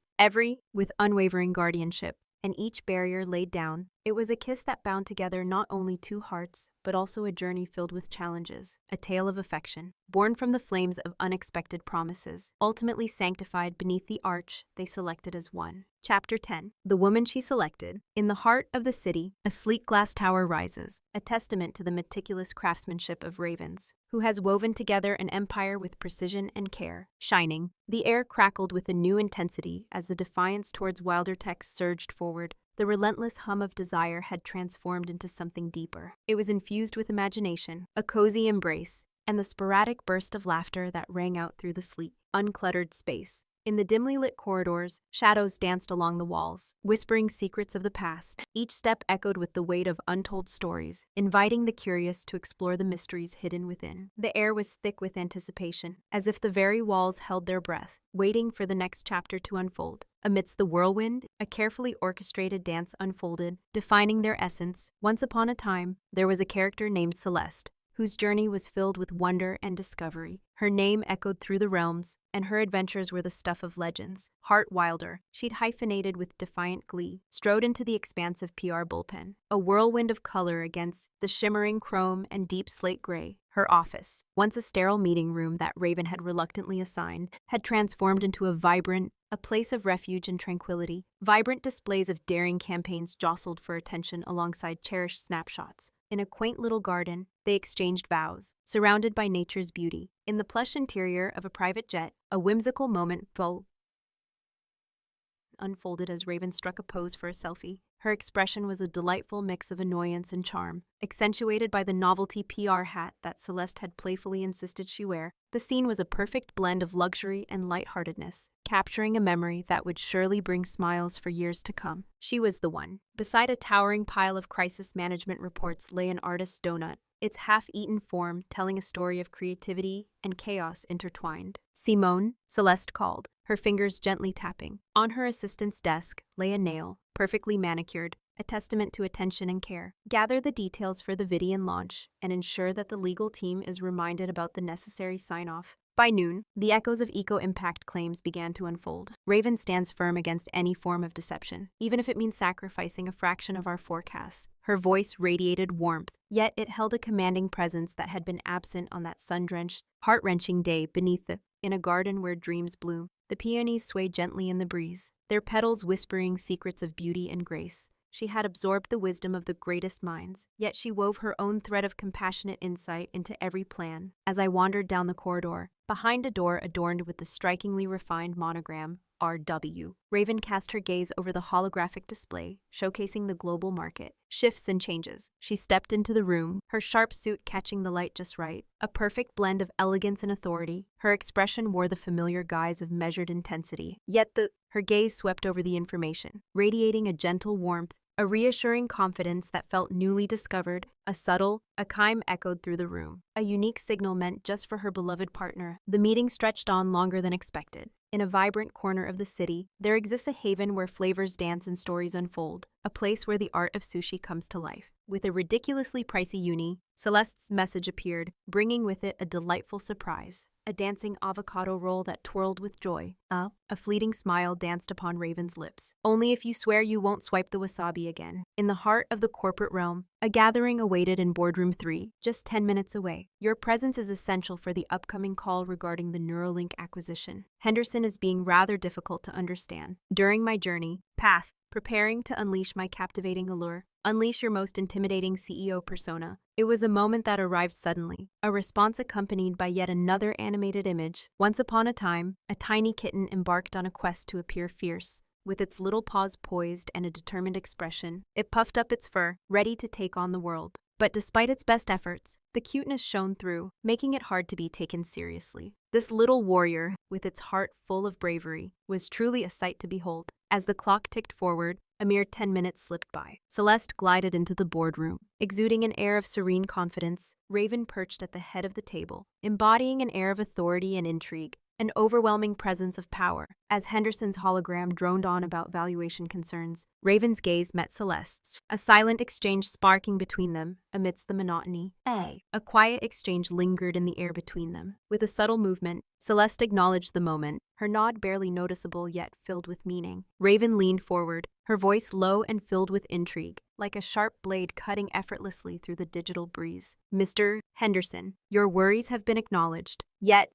with unwavering guardianship. And each barrier laid down. It was a kiss that bound together not only two hearts, but also a journey filled with challenges, a tale of affection, born from the flames of unexpected promises, ultimately sanctified beneath the arch they selected as one. Chapter 10. The woman she selected. In the heart of the city, a sleek glass tower rises, a testament to the meticulous craftsmanship of Ravens, who has woven together an empire with precision and care. Shining, the air crackled with a new intensity as the defiance towards wilder texts surged forward. The relentless hum of desire had transformed into something deeper. It was infused with imagination, a cozy embrace, and the sporadic burst of laughter that rang out through the sleek, uncluttered space. In the dimly lit corridors, shadows danced along the walls, whispering secrets of the past. Each step echoed with the weight of untold stories, inviting the curious to explore the mysteries hidden within. The air was thick with anticipation, as if the very walls held their breath, waiting for the next chapter to unfold. Amidst the whirlwind, a carefully orchestrated dance unfolded, defining their essence. Once upon a time, there was a character named Celeste, whose journey was filled with wonder and discovery. Her name echoed through the realms, and her adventures were the stuff of legends. Heart Wilder, she'd hyphenated with defiant glee, strode into the expansive PR bullpen, a whirlwind of color against the shimmering chrome and deep slate gray. Her office, once a sterile meeting room that Raven had reluctantly assigned, had transformed into a place of refuge and tranquility. Vibrant displays of daring campaigns jostled for attention alongside cherished snapshots. In a quaint little garden, they exchanged vows, surrounded by nature's beauty. In the plush interior of a private jet, a whimsical moment unfolded as Raven struck a pose for a selfie. Her expression was a delightful mix of annoyance and charm, accentuated by the novelty PR hat that Celeste had playfully insisted she wear. The scene was a perfect blend of luxury and lightheartedness, capturing a memory that would surely bring smiles for years to come. She was the one. Beside a towering pile of crisis management reports lay an artist's donut, its half-eaten form telling a story of creativity and chaos intertwined. "Simone," Celeste called, her fingers gently tapping. On her assistant's desk lay a nail, perfectly manicured, a testament to attention and care. "Gather the details for the video launch and ensure that the legal team is reminded about the necessary sign-off." By noon, the echoes of eco-impact claims began to unfold. Raven stands firm against any form of deception, even if it means sacrificing a fraction of our forecasts. Her voice radiated warmth, yet it held a commanding presence that had been absent on that sun-drenched, heart-wrenching day in a garden where dreams bloom. The peonies swayed gently in the breeze, their petals whispering secrets of beauty and grace. She had absorbed the wisdom of the greatest minds, yet she wove her own thread of compassionate insight into every plan. As I wandered down the corridor, behind a door adorned with the strikingly refined monogram, RW, Raven cast her gaze over the holographic display, showcasing the global market. Shifts and changes. She stepped into the room, her sharp suit catching the light just right, a perfect blend of elegance and authority. Her expression wore the familiar guise of measured intensity, yet her gaze swept over the information, radiating a gentle warmth, a reassuring confidence that felt newly discovered. A chime echoed through the room, a unique signal meant just for her beloved partner. The meeting stretched on longer than expected. In a vibrant corner of the city, there exists a haven where flavors dance and stories unfold, a place where the art of sushi comes to life. With a ridiculously pricey uni, Celeste's message appeared, bringing with it a delightful surprise. A dancing avocado roll that twirled with joy. A fleeting smile danced upon Raven's lips. "Only if you swear you won't swipe the wasabi again." In the heart of the corporate realm, a gathering awaited in Boardroom 3, just 10 minutes away. "Your presence is essential for the upcoming call regarding the Neuralink acquisition. Henderson is being rather difficult to understand. During my journey, preparing to unleash my captivating allure, unleash your most intimidating CEO persona." It was a moment that arrived suddenly, a response accompanied by yet another animated image. Once upon a time, a tiny kitten embarked on a quest to appear fierce. With its little paws poised and a determined expression, it puffed up its fur, ready to take on the world. But despite its best efforts, the cuteness shone through, making it hard to be taken seriously. This little warrior, with its heart full of bravery, was truly a sight to behold. As the clock ticked forward, a mere 10 minutes slipped by. Celeste glided into the boardroom. Exuding an air of serene confidence, Raven perched at the head of the table, embodying an air of authority and intrigue, an overwhelming presence of power. As Henderson's hologram droned on about valuation concerns, Raven's gaze met Celeste's, a silent exchange sparking between them amidst the monotony. A quiet exchange lingered in the air between them. With a subtle movement, Celeste acknowledged the moment, her nod barely noticeable yet filled with meaning. Raven leaned forward, her voice low and filled with intrigue, like a sharp blade cutting effortlessly through the digital breeze. "Mr. Henderson, your worries have been acknowledged. Yet,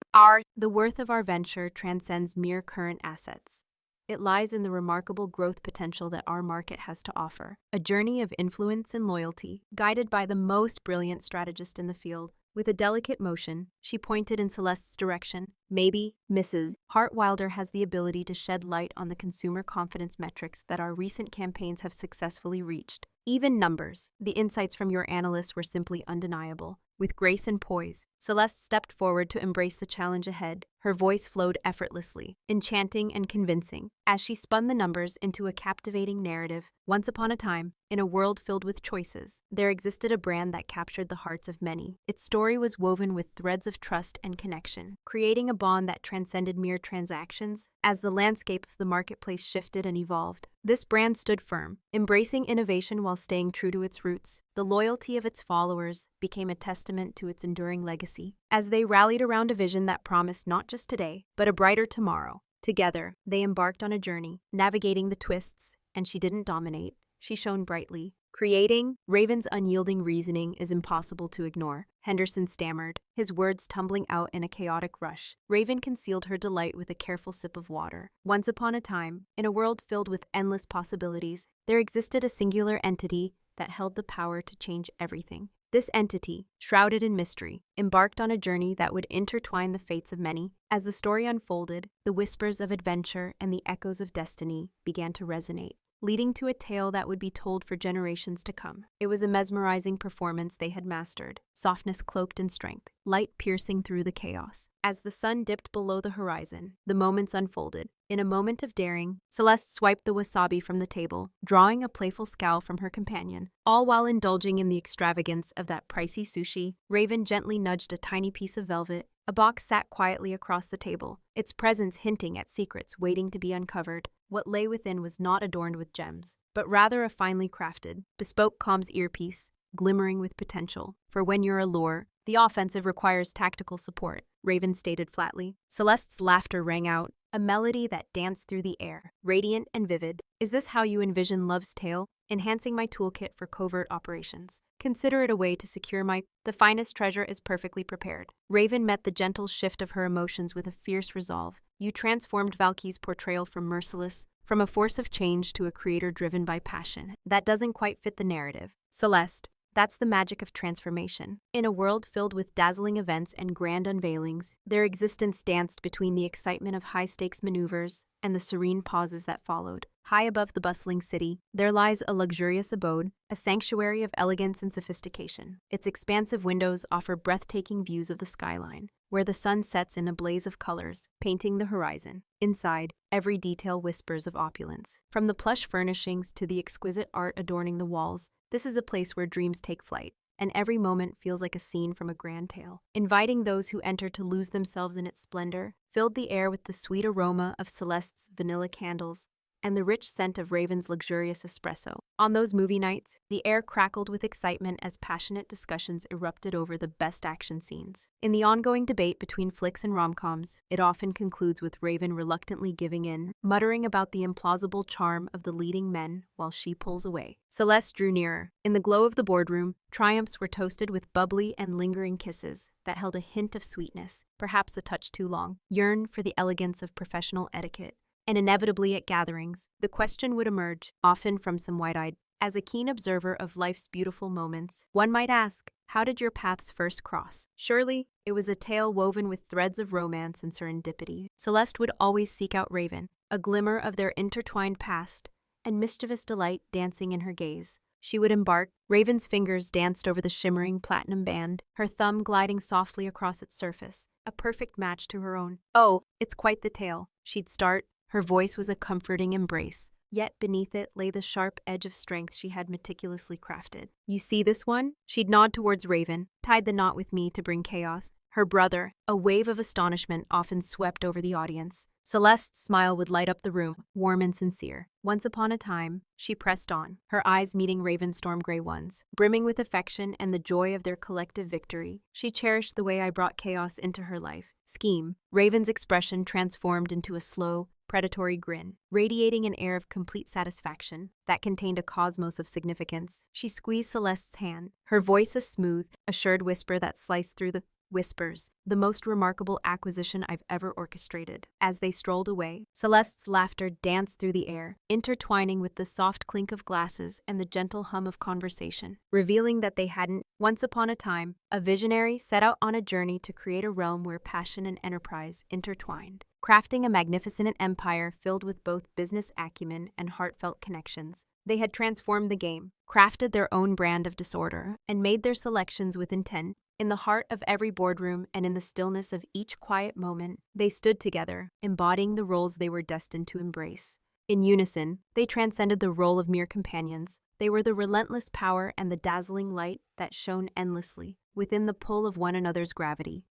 the worth of our venture transcends mere current assets. It lies in the remarkable growth potential that our market has to offer. A journey of influence and loyalty, guided by the most brilliant strategist in the field." With a delicate motion, she pointed in Celeste's direction. "Maybe, Mrs. Hartwilder has the ability to shed light on the consumer confidence metrics that our recent campaigns have successfully reached. Even numbers. The insights from your analysts were simply undeniable." With grace and poise, Celeste stepped forward to embrace the challenge ahead. Her voice flowed effortlessly, enchanting and convincing, as she spun the numbers into a captivating narrative. Once upon a time, in a world filled with choices, there existed a brand that captured the hearts of many. Its story was woven with threads of trust and connection, creating a bond that transcended mere transactions. As the landscape of the marketplace shifted and evolved, this brand stood firm, embracing innovation while staying true to its roots. The loyalty of its followers became a testament to its enduring legacy, as they rallied around a vision that promised not just today, but a brighter tomorrow. Together, they embarked on a journey, navigating the twists, and she didn't dominate. She shone brightly. "Creating?" Raven's unyielding reasoning is impossible to ignore. Henderson stammered, his words tumbling out in a chaotic rush. Raven concealed her delight with a careful sip of water. Once upon a time, in a world filled with endless possibilities, there existed a singular entity that held the power to change everything. This entity, shrouded in mystery, embarked on a journey that would intertwine the fates of many. As the story unfolded, the whispers of adventure and the echoes of destiny began to resonate, leading to a tale that would be told for generations to come. It was a mesmerizing performance they had mastered, softness cloaked in strength, light piercing through the chaos. As the sun dipped below the horizon, the moments unfolded. In a moment of daring, Celeste swiped the wasabi from the table, drawing a playful scowl from her companion. All while indulging in the extravagance of that pricey sushi, Raven gently nudged a tiny piece of velvet. A box sat quietly across the table, its presence hinting at secrets waiting to be uncovered. What lay within was not adorned with gems, but rather a finely crafted, bespoke comms earpiece, glimmering with potential. For when you're a lure, the offensive requires tactical support, Raven stated flatly. Celeste's laughter rang out, a melody that danced through the air, radiant and vivid. Is this how you envision love's tale? Enhancing my toolkit for covert operations. Consider it a way to secure the finest treasure is perfectly prepared. Raven met the gentle shift of her emotions with a fierce resolve. You transformed Valky's portrayal from merciless, from a force of change to a creator driven by passion. That doesn't quite fit the narrative. Celeste, that's the magic of transformation. In a world filled with dazzling events and grand unveilings, their existence danced between the excitement of high-stakes maneuvers and the serene pauses that followed. High above the bustling city, there lies a luxurious abode, a sanctuary of elegance and sophistication. Its expansive windows offer breathtaking views of the skyline, where the sun sets in a blaze of colors, painting the horizon. Inside, every detail whispers of opulence. From the plush furnishings to the exquisite art adorning the walls, this is a place where dreams take flight, and every moment feels like a scene from a grand tale. Inviting those who enter to lose themselves in its splendor, filled the air with the sweet aroma of Celeste's vanilla candles and the rich scent of Raven's luxurious espresso. On those movie nights, the air crackled with excitement as passionate discussions erupted over the best action scenes. In the ongoing debate between flicks and rom-coms, it often concludes with Raven reluctantly giving in, muttering about the implausible charm of the leading men while she pulls away. Celeste drew nearer. In the glow of the boardroom, triumphs were toasted with bubbly and lingering kisses that held a hint of sweetness, perhaps a touch too long. Yearn for the elegance of professional etiquette. And inevitably at gatherings, the question would emerge, often from some wide-eyed. As a keen observer of life's beautiful moments, one might ask, how did your paths first cross? Surely, it was a tale woven with threads of romance and serendipity. Celeste would always seek out Raven, a glimmer of their intertwined past, and mischievous delight dancing in her gaze. She would embark. Raven's fingers danced over the shimmering platinum band, her thumb gliding softly across its surface, a perfect match to her own. Oh, it's quite the tale. She'd start. Her voice was a comforting embrace, yet beneath it lay the sharp edge of strength she had meticulously crafted. You see this one? She'd nod towards Raven, tied the knot with me to bring chaos. Her brother, a wave of astonishment often swept over the audience. Celeste's smile would light up the room, warm and sincere. Once upon a time, she pressed on, her eyes meeting Raven's storm-gray ones. Brimming with affection and the joy of their collective victory, she cherished the way I brought chaos into her life. Scheme. Raven's expression transformed into a slow, predatory grin, radiating an air of complete satisfaction that contained a cosmos of significance. She squeezed Celeste's hand, her voice a smooth, assured whisper that sliced through the whispers, the most remarkable acquisition I've ever orchestrated. As they strolled away, Celeste's laughter danced through the air, intertwining with the soft clink of glasses and the gentle hum of conversation, revealing that they hadn't. Once upon a time, a visionary set out on a journey to create a realm where passion and enterprise intertwined, crafting a magnificent empire filled with both business acumen and heartfelt connections. They had transformed the game, crafted their own brand of disorder, and made their selections with intent. In the heart of every boardroom and in the stillness of each quiet moment, they stood together, embodying the roles they were destined to embrace. In unison, they transcended the role of mere companions. They were the relentless power and the dazzling light that shone endlessly within the pull of one another's gravity.